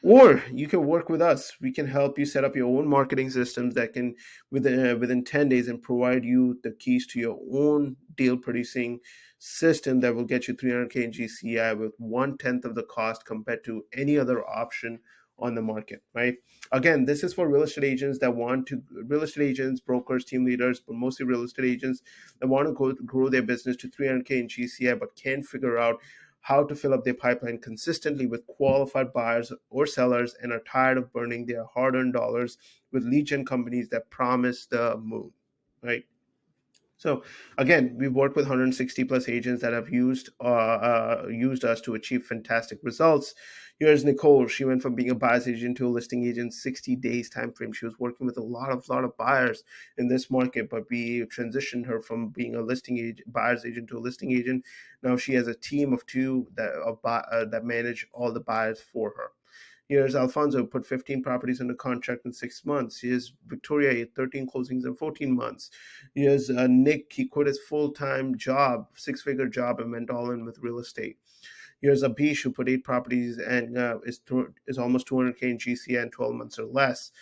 Or you can work with us. We can help you set up your own marketing systems that can, within 10 days, and provide you the keys to your own deal producing system that will get you 300K in GCI with 1/10 of the cost compared to any other option on the market, right? Again, this is for real estate agents, brokers, team leaders, but mostly real estate agents that want to grow their business to 300K in GCI but can't figure out how to fill up their pipeline consistently with qualified buyers or sellers and are tired of burning their hard-earned dollars with lead gen companies that promise the moon, right? So again, we've worked with 160 plus agents that have used us to achieve fantastic results. Here's Nicole. She went from being a buyer's agent to a listing agent, 60 days time frame. She was working with a lot of buyers in this market, but we transitioned her from being a buyer's agent to a listing agent. Now she has a team of two that manage all the buyers for her. Here's Alfonso, who put 15 properties under contract in 6 months. Here's Victoria, he had 13 closings in 14 months. Here's Nick, he quit his full-time job, six-figure job, and went all in with real estate. Here's Abish, who put 8 properties and is almost 200K in GCI in 12 months or less.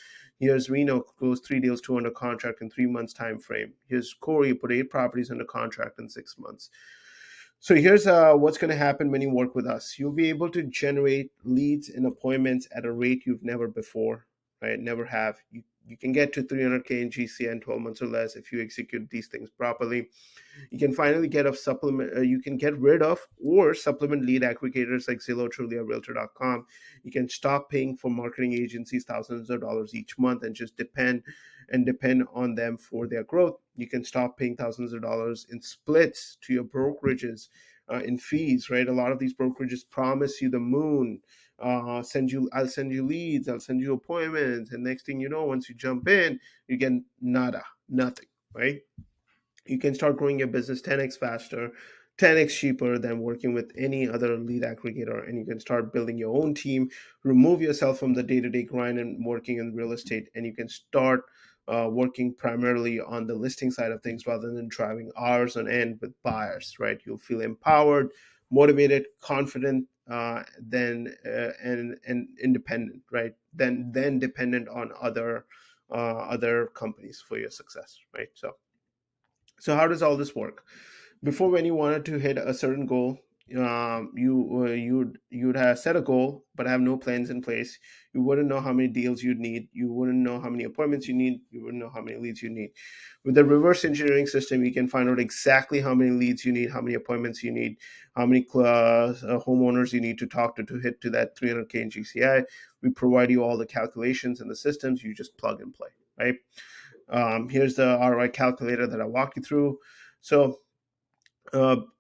Here's Reno, closed 3 deals, 2 under contract in 3 months time frame. Here's Corey, who put 8 properties under contract in 6 months. So here's what's going to happen when you work with us. You'll be able to generate leads and appointments at a rate you've never before, right? Never have. You can get to 300K in GCI in 12 months or less if you execute these things properly. You can finally get a supplement. You can get rid of or supplement lead aggregators like Zillow, Trulia, Realtor.com. You can stop paying for marketing agencies thousands of dollars each month and just depend on them for their growth. You can stop paying thousands of dollars in splits to your brokerages in fees. Right, a lot of these brokerages promise you the moon. I'll send you leads, I'll send you appointments, and next thing you know, once you jump in, you get nada, nothing. Right, you can start growing your business 10x faster, 10x cheaper than working with any other lead aggregator. And you can start building your own team, remove yourself from the day-to-day grind and working in real estate, and you can start working primarily on the listing side of things rather than driving hours on end with buyers. Right, you'll feel empowered, motivated, confident, and independent. Right, then dependent on other companies for your success. Right, so how does all this work? Before, when you wanted to hit a certain goal, you'd have set a goal but have no plans in place. You wouldn't know how many deals you'd need. You wouldn't know how many appointments you need. You wouldn't know how many leads you need. With the reverse engineering system, you can find out exactly how many leads you need, how many appointments you need, how many homeowners you need to talk to hit to that 300K in GCI. We provide you all the calculations and the systems. You just plug and play, right? Here's the ROI calculator that I walked you through. So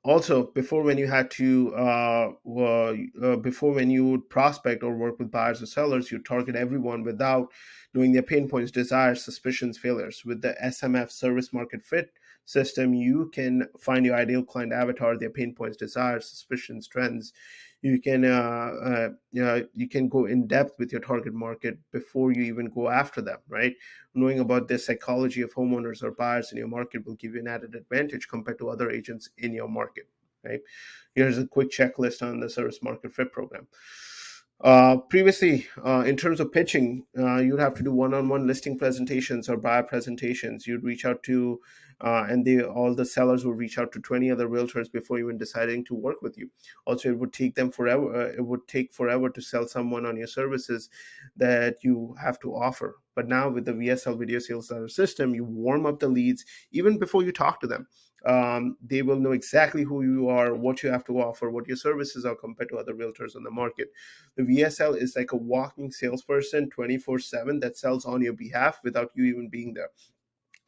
also, before, when you had to before, when you would prospect or work with buyers or sellers, you target everyone without knowing their pain points, desires, suspicions, failures. With the SMF, service market fit system, you can find your ideal client avatar, their pain points, desires, suspicions, trends. You can go in depth with your target market before you even go after them. Right, knowing about the psychology of homeowners or buyers in your market will give you an added advantage compared to other agents in your market. Right, here's a quick checklist on the service market fit program. Previously, in terms of pitching, you'd have to do one-on-one listing presentations or buyer presentations. You'd reach out to, and all the sellers would reach out to 20 other realtors before even deciding to work with you. Also, it would take them forever. It would take forever to sell someone on your services that you have to offer. But now, with the VSL, video sales system, you warm up the leads even before you talk to them. They will know exactly who you are, what you have to offer, what your services are compared to other realtors on the market. The VSL is like a walking salesperson 24/7 that sells on your behalf without you even being there.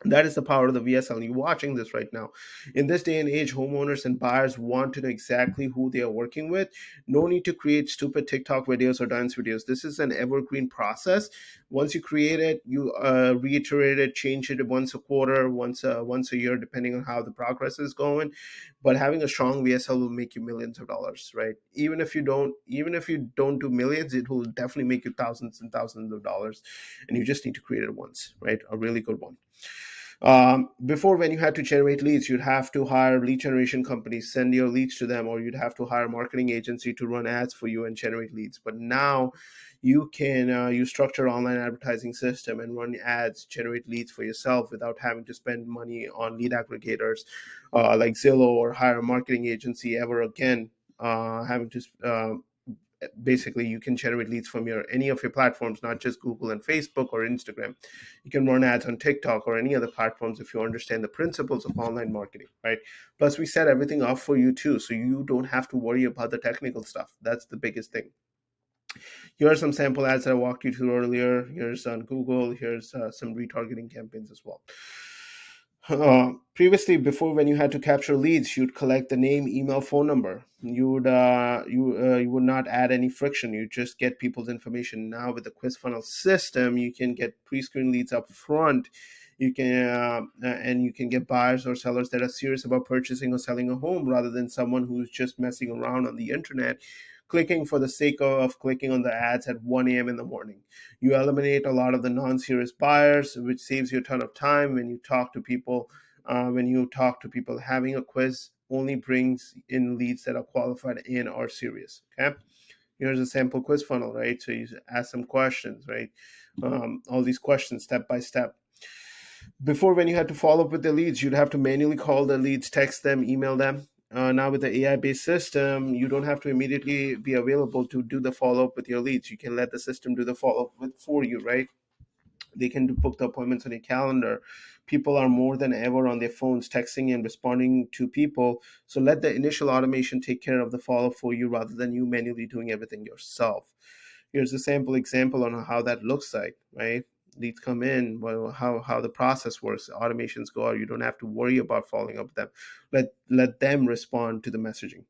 That is the power of the VSL. You're watching this right now. In this day and age, homeowners and buyers want to know exactly who they are working with. No need to create stupid TikTok videos or dance videos. This is an evergreen process. Once you create it, you reiterate it, change it once a quarter, once a year, depending on how the progress is going. But having a strong VSL will make you millions of dollars, right? Even if you don't do millions, it will definitely make you thousands and thousands of dollars. And you just need to create it once, right? A really good one. Before, when you had to generate leads, you'd have to hire lead generation companies, send your leads to them, or you'd have to hire a marketing agency to run ads for you and generate leads. But now you can you structure online advertising system and run ads, generate leads for yourself without having to spend money on lead aggregators like Zillow, or hire a marketing agency ever again. Having to Basically, you can generate leads from any of your platforms, not just Google and Facebook or Instagram. You can run ads on TikTok or any other platforms if you understand the principles of online marketing, right? Plus, we set everything up for you too, so you don't have to worry about the technical stuff. That's the biggest thing. Here are some sample ads that I walked you through earlier. Here's on Google. Here's some retargeting campaigns as well. Previously, before, when you had to capture leads, you'd collect the name, email, phone number. You would not add any friction. You just get people's information. Now, with the quiz funnel system, you can get pre-screen leads up front. You can get buyers or sellers that are serious about purchasing or selling a home, rather than someone who's just messing around on the internet, clicking for the sake of clicking on the ads at 1 a.m. in the morning. You eliminate a lot of the non-serious buyers, which saves you a ton of time when you talk to people. Having a quiz only brings in leads that are qualified and are serious. Okay. Here's a sample quiz funnel, right? So you ask some questions, right? All these questions step by step. Before, when you had to follow up with the leads, you'd have to manually call the leads, text them, email them. Now with the AI based system, you don't have to immediately be available to do the follow up with your leads. You can let the system do the follow up for you, right? They can book the appointments on your calendar. People are more than ever on their phones texting and responding to people, so let the initial automation take care of the follow-up for you rather than you manually doing everything yourself. Here's a sample example on how that looks like, right? Leads come in, well, how the process works, automations go out. You don't have to worry about following up with them. Let them respond to the messaging.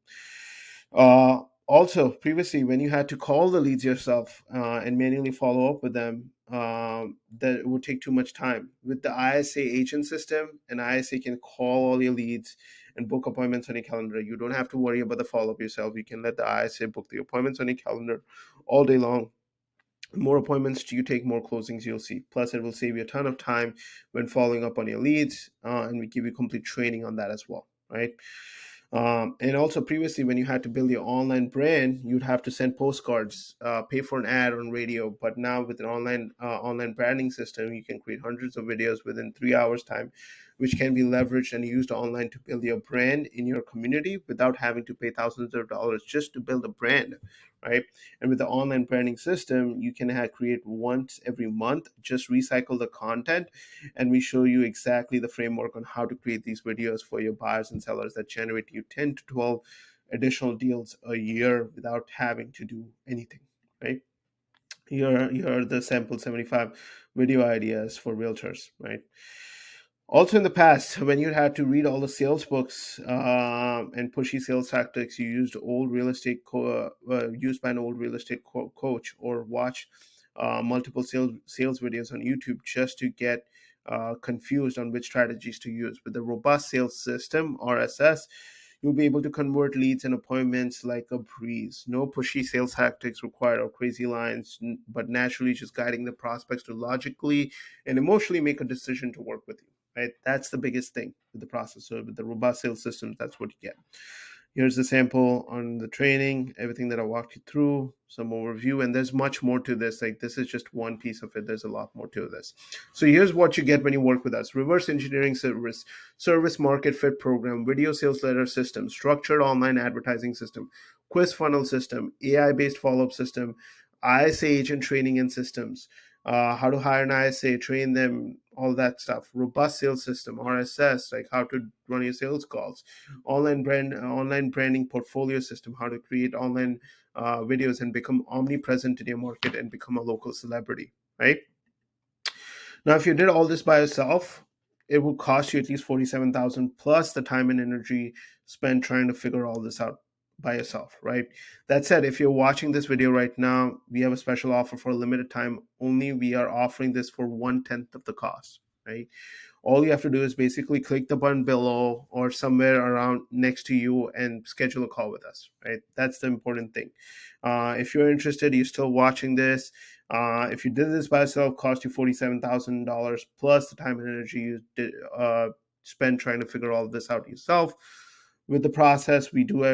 Also, previously, when you had to call the leads yourself and manually follow up with them, that would take too much time. With the ISA agent system, an ISA can call all your leads and book appointments on your calendar. You don't have to worry about the follow up yourself. You can let the ISA book the appointments on your calendar all day long. More appointments you take, more closings you'll see. Plus, it will save you a ton of time when following up on your leads, and we give you complete training on that as well, right? And also, previously, when you had to build your online brand, you'd have to send postcards, pay for an ad on radio. But now with an online branding system, you can create hundreds of videos within 3 hours time, which can be leveraged and used online to build your brand in your community without having to pay thousands of dollars just to build a brand, right? And with the online branding system, you can create once every month, just recycle the content, and we show you exactly the framework on how to create these videos for your buyers and sellers that generate you 10 to 12 additional deals a year without having to do anything, right? Here are the sample 75 video ideas for realtors, right? Also, in the past, when you had to read all the sales books and pushy sales tactics, you used used by an old real estate coach, or watch multiple sales videos on YouTube just to get confused on which strategies to use. With the robust sales system (RSS), you'll be able to convert leads and appointments like a breeze. No pushy sales tactics required or crazy lines, but naturally just guiding the prospects to logically and emotionally make a decision to work with you. Right? That's the biggest thing with the process. So with the robust sales systems, that's what you get. Here's the sample on the training, everything that I walked you through, some overview, and there's much more to this. Like, this is just one piece of it. There's a lot more to this. So here's what you get when you work with us: reverse engineering service market fit program, video sales letter system, structured online advertising system, quiz funnel system, AI-based follow-up system, ISA agent training and systems, how to hire an ISA, train them, all that stuff. Robust sales system, RSS, like how to run your sales calls. Online branding portfolio system, how to create online videos and become omnipresent in your market and become a local celebrity, right? Now, if you did all this by yourself, it would cost you at least 47,000 plus the time and energy spent trying to figure all this out by yourself, right? That said, if you're watching this video right now, we have a special offer for a limited time only. We are offering this for 1/10 of the cost, right? All you have to do is basically click the button below or somewhere around next to you and schedule a call with us, right? That's the important thing. If you're interested, you're still watching this. If you did this by yourself, cost you $47,000 plus the time and energy you did, spend trying to figure all this out yourself. With the process, we do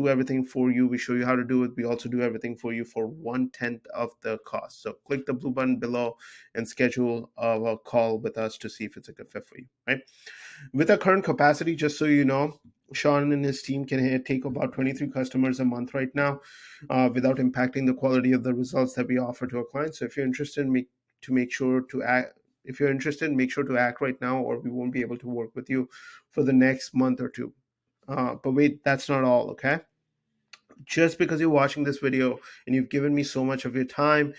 everything for you. We show you how to do it. We also do everything for you for 1/10 of the cost. So click the blue button below and schedule a call with us to see if it's a good fit for you, right? With our current capacity, just so you know, Sean and his team can take about 23 customers a month right now, without impacting the quality of the results that we offer to our clients. So if you're interested, make sure to act. If you're interested, make sure to act right now, or we won't be able to work with you for the next month or two. But wait, that's not all, okay? Just because you're watching this video and you've given me so much of your time,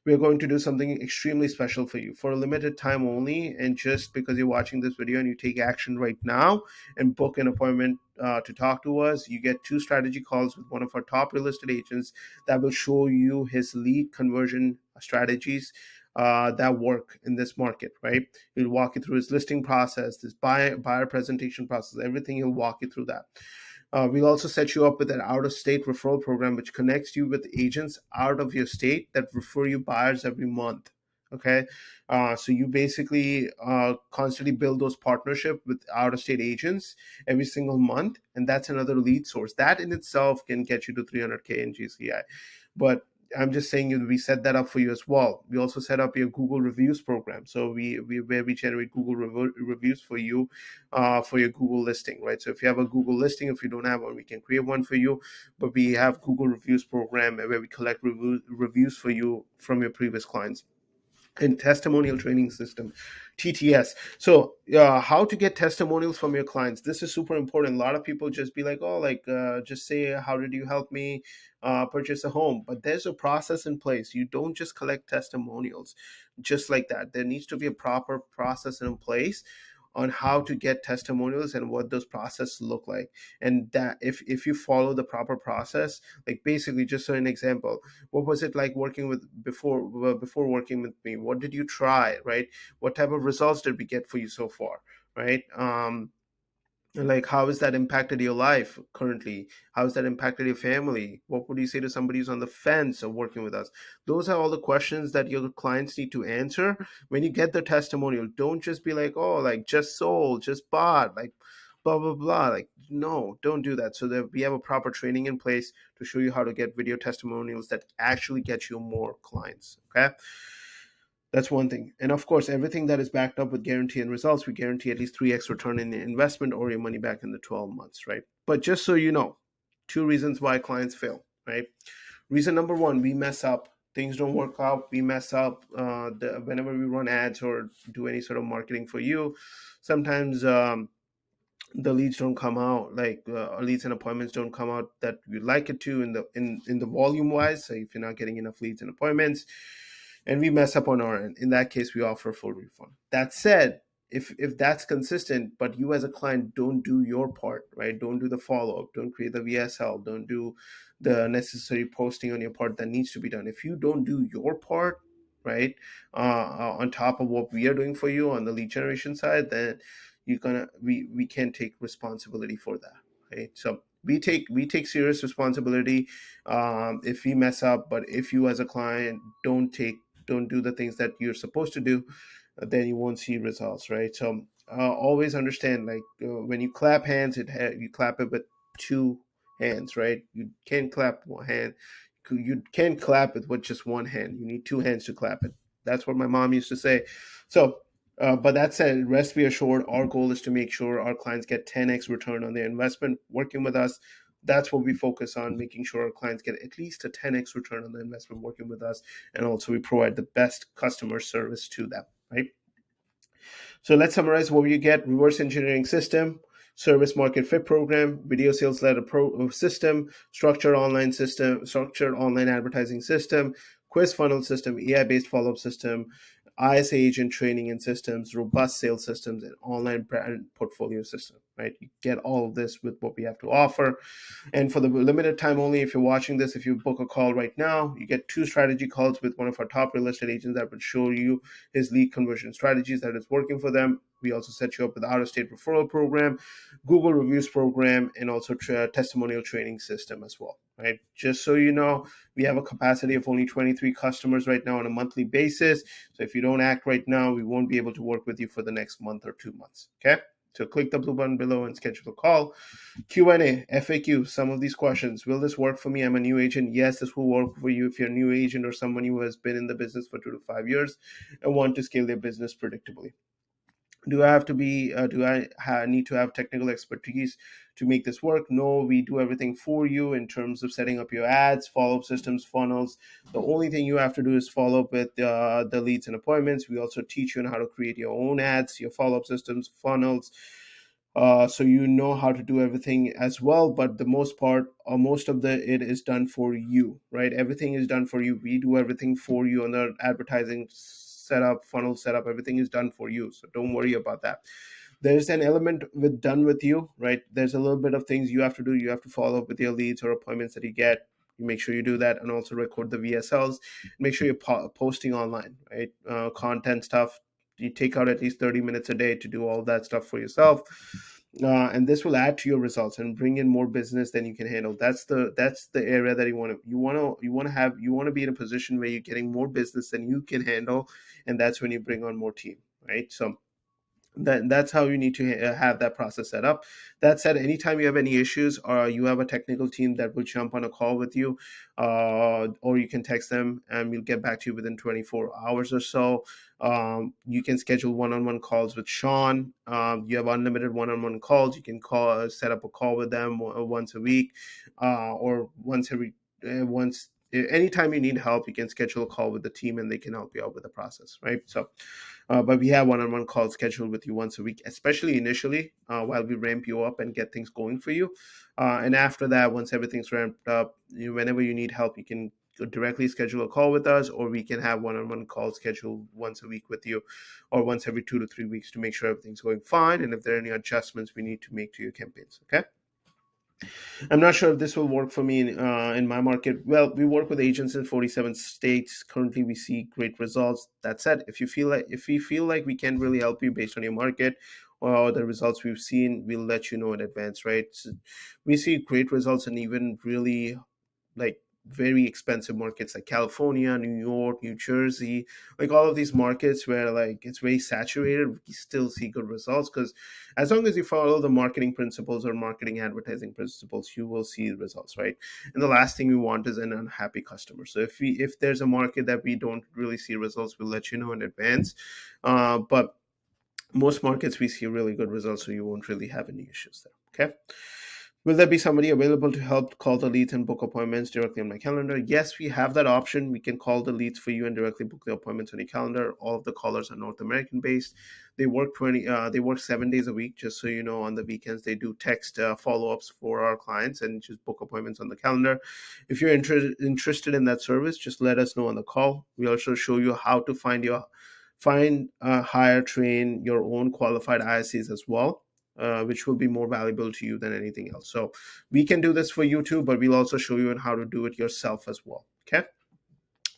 we're going to do something extremely special for you for a limited time only. And just because you're watching this video and you take action right now and book an appointment to talk to us, you get 2 strategy calls with one of our top real estate agents that will show you his lead conversion strategies that work in this market, right? He'll walk you through his listing process, this buyer presentation process, everything. He'll walk you through that. We'll also set you up with an out of state referral program, which connects you with agents out of your state that refer you buyers every month. Okay. So you basically constantly build those partnership with out of state agents every single month. And that's another lead source. That in itself can get you to 300K in GCI. But I'm just saying we set that up for you as well. We also set up your Google reviews program. So we where we generate Google reviews for your Google listing, right? So if you have a Google listing, if you don't have one, we can create one for you. But we have Google reviews program where we collect reviews for you from your previous clients, and testimonial training system, TTS. So how to get testimonials from your clients, this is super important. A lot of people just be like, oh, like just say, how did you help me purchase a home? But there's a process in place. You don't just collect testimonials just like that. There needs to be a proper process in place on how to get testimonials and what those processes look like. And that if you follow the proper process, like basically, just so an example, what was it like working with before working with me? What did you try, right? What type of results did we get for you so far, right? Like, how has that impacted your life currently? How has that impacted your family? What would you say to somebody who's on the fence of working with us? Those are all the questions that your clients need to answer when you get the testimonial. Don't just be like, oh, like just sold, just bought, like blah blah blah. Like, no, don't do that. So that we have a proper training in place to show you how to get video testimonials that actually get you more clients. Okay. That's one thing. And of course, everything that is backed up with guarantee and results, we guarantee at least 3x return in investment or your money back in the 12 months, right? But just so you know, two reasons why clients fail, right? Reason number one, we mess up. Things don't work out. We mess up whenever we run ads or do any sort of marketing for you. Sometimes the leads don't come out, like leads and appointments don't come out that we'd like it to in the volume wise. So if you're not getting enough leads and appointments, and we mess up on our end, in that case we offer a full refund. That said, if that's consistent, but you as a client don't do your part, right? Don't do the follow-up, don't create the VSL, don't do the necessary posting on your part that needs to be done. If you don't do your part, right, on top of what we are doing for you on the lead generation side, then we can't take responsibility for that, right? So we take serious responsibility if we mess up. But if you as a client don't do the things that you're supposed to do, then you won't see results, right? So always understand, like when you clap hands, you clap it with two hands, right? You can't clap one hand. You can't clap it with just one hand. You need two hands to clap it. That's what my mom used to say. So but that said, rest be assured, our goal is to make sure our clients get 10x return on their investment working with us. That's what we focus on, making sure our clients get at least a 10x return on the investment working with us. And also we provide the best customer service to them, right? So let's summarize what you get: reverse engineering system, service market fit program, video sales letter system, structured online advertising system, quiz funnel system, AI based follow up system, ISA agent training and systems, robust sales systems, and online brand portfolio system. Right, you get all of this with what we have to offer. And for the limited time only, if you're watching this, if you book a call right now, you get 2 strategy calls with one of our top real estate agents that would show you his lead conversion strategies that is working for them. We also set you up with the out-of-state referral program, Google reviews program, and also testimonial training system as well, right? Just so you know, we have a capacity of only 23 customers right now on a monthly basis. So if you don't act right now, we won't be able to work with you for the next month or 2 months, okay? So click the blue button below and schedule a call. Q&A, FAQ, some of these questions. Will this work for me? I'm a new agent. Yes, this will work for you if you're a new agent or someone who has been in the business for 2 to 5 years and want to scale their business predictably. Do I need to have technical expertise to make this work? No, we do everything for you in terms of setting up your ads, follow-up systems, funnels. The only thing you have to do is follow up with the leads and appointments. We also teach you on how to create your own ads, your follow-up systems, funnels, so you know how to do everything as well. But the most part, or most of the it is done for you, right? Everything is done for you. We do everything for you on the advertising setup, funnel setup. Everything is done for you, so don't worry about that. There's an element with done with you, right? There's a little bit of things you have to do. You have to follow up with your leads or appointments that you get. You make sure you do that, and also record the VSLs. Make sure you're posting online, right? Content stuff. You take out at least 30 minutes a day to do all that stuff for yourself. and this will add to your results and bring in more business than you can handle. That's the area that you want to be in a position where you're getting more business than you can handle, and that's when you bring on more team, right? So that's how you need to have that process set up. That said, anytime you have any issues or you have a technical team that will jump on a call with you, or you can text them and we'll get back to you within 24 hours or so. You can schedule one-on-one calls with Sean. You have unlimited one-on-one calls. You can call, set up a call with them once a week, or once anytime you need help, you can schedule a call with the team and they can help you out with the process, right? So but we have one-on-one calls scheduled with you once a week, especially initially, while we ramp you up and get things going for you. And after that, once everything's ramped up, whenever you need help, you can directly schedule a call with us, or we can have one-on-one calls scheduled once a week with you, or once every 2 to 3 weeks to make sure everything's going fine. And if there are any adjustments we need to make to your campaigns, okay? I'm not sure if this will work for me in my market. Well, we work with agents in 47 states. Currently, we see great results. That said, if we feel like we can really help you based on your market or the results we've seen, we'll let you know in advance, right? So we see great results in even really like very expensive markets like California, New York, New Jersey, like all of these markets where like it's very saturated, we still see good results because as long as you follow the marketing principles or marketing advertising principles, you will see the results, right? And the last thing we want is an unhappy customer. So if there's a market that we don't really see results, we'll let you know in advance. But most markets we see really good results, so you won't really have any issues there. Okay. Will there be somebody available to help call the leads and book appointments directly on my calendar? Yes, we have that option. We can call the leads for you and directly book the appointments on your calendar. All of the callers are North American based. They work 7 days a week. Just so you know, on the weekends they do text follow ups for our clients and just book appointments on the calendar. If you're interested in that service, just let us know on the call. We also show you how to hire, train your own qualified ISCs as well, which will be more valuable to you than anything else. So we can do this for you too, but we'll also show you on how to do it yourself as well. Okay.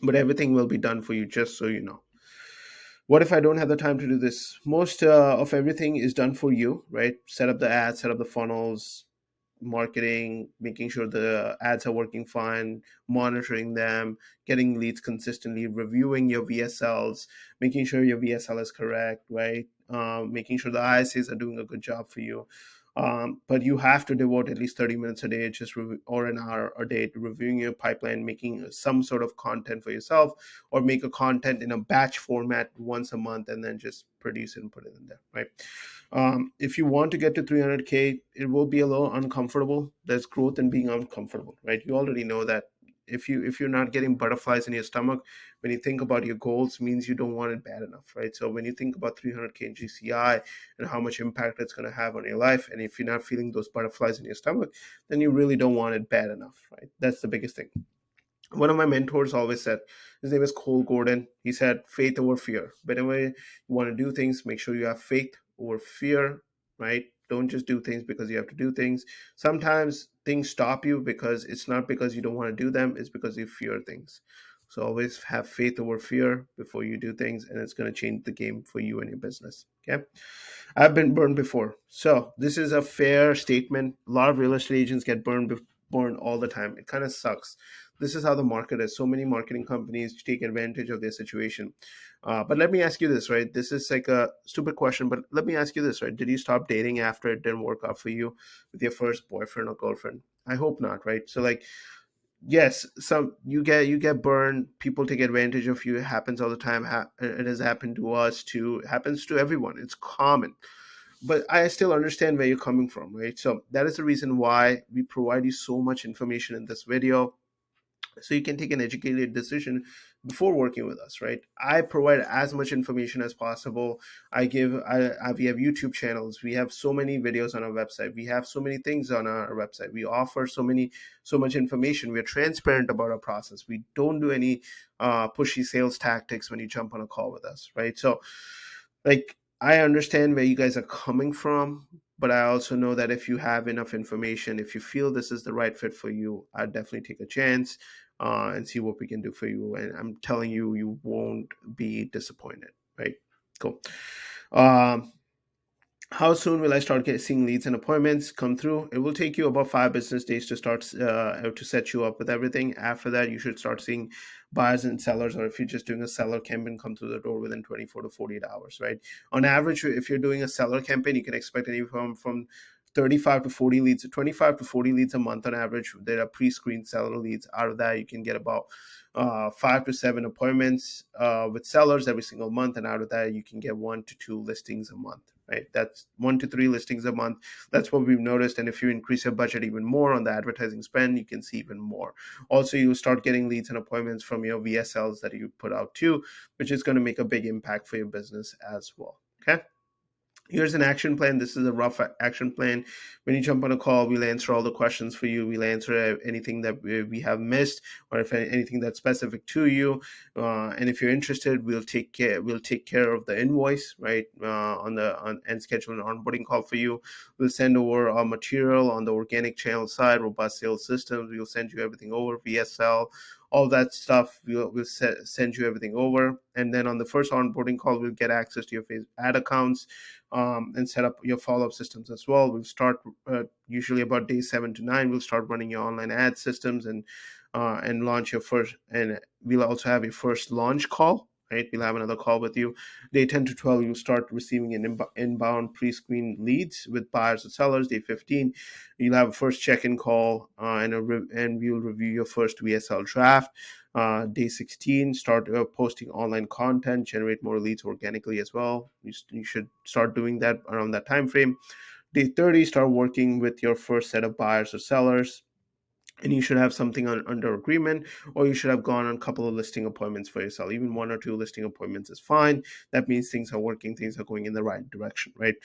But everything will be done for you, just so you know. What if I don't have the time to do this? Most of everything is done for you, right? Set up the ads, set up the funnels, marketing, making sure the ads are working fine, monitoring them, getting leads consistently, reviewing your VSLs, making sure your VSL is correct, right? Making sure the ISAs are doing a good job for you. But you have to devote at least 30 minutes a day, or an hour a day, to reviewing your pipeline, making some sort of content for yourself, or make a content in a batch format once a month, and then just produce it and put it in there, right? If you want to get to 300K, it will be a little uncomfortable. There's growth in being uncomfortable, right? You already know that if you're not getting butterflies in your stomach when you think about your goals, means you don't want it bad enough, right? So when you think about 300K in GCI and how much impact it's going to have on your life, and if you're not feeling those butterflies in your stomach, then you really don't want it bad enough, right? That's the biggest thing. One of my mentors always said, his name is Cole Gordon. He said, faith over fear. Whenever you want to do things, make sure you have faith over fear, right? Don't just do things because you have to do things. Sometimes things stop you because it's not because you don't want to do them, it's because you fear things. So always have faith over fear before you do things, and it's going to change the game for you and your business. Okay. I've been burned before. So this is a fair statement. A lot of real estate agents get burned all the time. It kind of sucks. This is how the market is. So many marketing companies take advantage of their situation. But let me ask you this, right? This is like a stupid question, but let me ask you this, right? Did you stop dating after it didn't work out for you with your first boyfriend or girlfriend? I hope not, right? So like, yes, some you get burned, people take advantage of you. It happens all the time. It has happened to us too. It happens to everyone. It's common. But I still understand where you're coming from, right? So that is the reason why we provide you so much information in this video, so you can take an educated decision before working with us, right? I provide as much information as possible. We have YouTube channels, we have so many videos on our website, we have so many things on our website, we offer so much information, we're transparent about our process, we don't do any pushy sales tactics when you jump on a call with us, right? So like, I understand where you guys are coming from, but I also know that if you have enough information, if you feel this is the right fit for you, I'd definitely take a chance and see what we can do for you. And I'm telling you, you won't be disappointed, right? Cool. Um, How soon will I start seeing leads and appointments come through? It will take you about 5 business days to start to set you up with everything. After that, you should start seeing buyers and sellers, or if you're just doing a seller campaign, come through the door within 24 to 48 hours, right? On average, if you're doing a seller campaign, you can expect anywhere from 35 to 40 leads, 25 to 40 leads a month on average. There are pre-screened seller leads. Out of that, you can get about 5 to 7 appointments with sellers every single month, and out of that, you can get 1 to 2 listings a month. Right, that's 1 to 3 listings a month. That's what we've noticed. And if you increase your budget even more on the advertising spend, you can see even more. Also, you start getting leads and appointments from your VSLs that you put out too, which is going to make a big impact for your business as well. Okay. Here's an action plan. This is a rough action plan. When you jump on a call, we'll answer all the questions for you. We'll answer anything that we have missed, or if anything that's specific to you. And if you're interested, we'll take care of the invoice, right? And schedule an onboarding call for you. We'll send over our material on the organic channel side, robust sales systems. We'll send you everything over, VSL, all that stuff. We'll send you everything over. And then on the first onboarding call, we'll get access to your Facebook ad accounts, and set up your follow-up systems as well. We'll start usually about day 7 to 9. We'll start running your online ad systems and launch your first. And we'll also have your first launch call. Right, we'll have another call with you. Day 10 to 12, you'll start receiving an inbound pre-screened leads with buyers and sellers. Day 15, you'll have a first check-in call, and we'll review your first VSL draft. Day 16, start posting online content, generate more leads organically as well. You should start doing that around that time frame. Day 30, start working with your first set of buyers or sellers, and you should have something under agreement, or you should have gone on a couple of listing appointments for yourself. Even 1 or 2 listing appointments is fine. That means things are working, things are going in the right direction, right?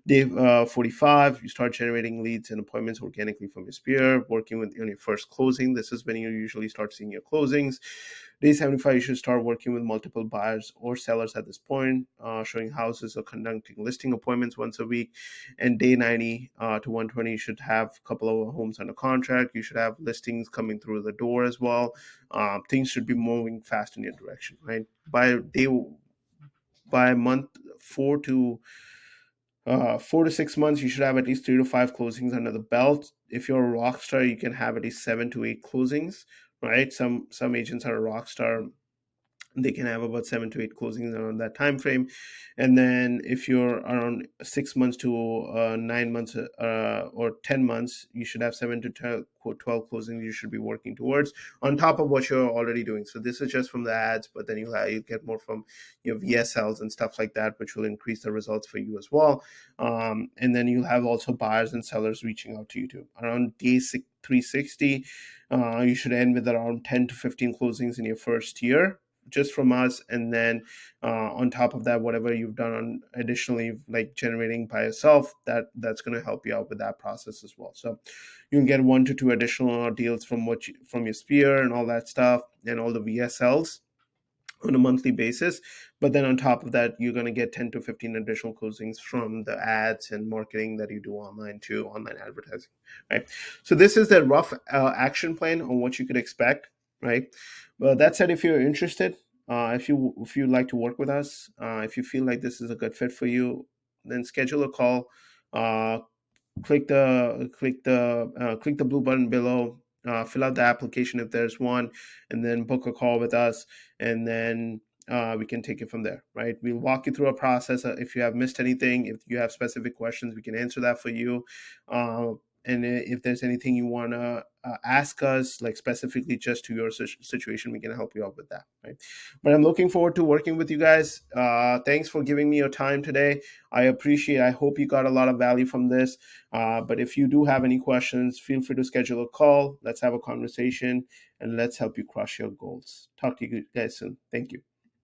Day 45, you start generating leads and appointments organically from your sphere, working with your first closing. This is when you usually start seeing your closings. Day 75, you should start working with multiple buyers or sellers at this point, showing houses or conducting listing appointments once a week. And day 90 to 120, you should have a couple of homes under contract. You should have listings coming through the door as well. Things should be moving fast in your direction, right? By month 4 to 6 months, you should have at least 3 to 5 closings under the belt. If you're a rock star, you can have at least 7 to 8 closings, right? Some agents are a rock star, they can have about 7 to 8 closings around that time frame. And then if you're around 6 months to 9 months or 10 months, you should have 7 to 12 closings you should be working towards on top of what you're already doing. So this is just from the ads, but then you get more from your VSLs and stuff like that, which will increase the results for you as well. And then you'll have also buyers and sellers reaching out to you too. Around day 360, you should end with around 10 to 15 closings in your first year, just from us. And then on top of that, whatever you've done on additionally, like generating by yourself, that's going to help you out with that process as well. So you can get 1 to 2 additional deals from from your sphere and all that stuff, and all the VSLs on a monthly basis. But then on top of that, you're going to get 10 to 15 additional closings from the ads and marketing that you do online too, online advertising, right? So this is the rough action plan on what you could expect, right? Well, that said, if you're interested, if you'd like to work with us, if you feel like this is a good fit for you, then schedule a call. Uh, click the blue button below, fill out the application if there's one, and then book a call with us, and then we can take it from there, right? We'll walk you through a process. If you have missed anything, if you have specific questions, we can answer that for you. And if there's anything you want to ask us, like specifically just to your situation, we can help you out with that, right? But I'm looking forward to working with you guys. Thanks for giving me your time today. I hope you got a lot of value from this. But if you do have any questions, feel free to schedule a call. Let's have a conversation, and let's help you crush your goals. Talk to you guys soon. Thank you.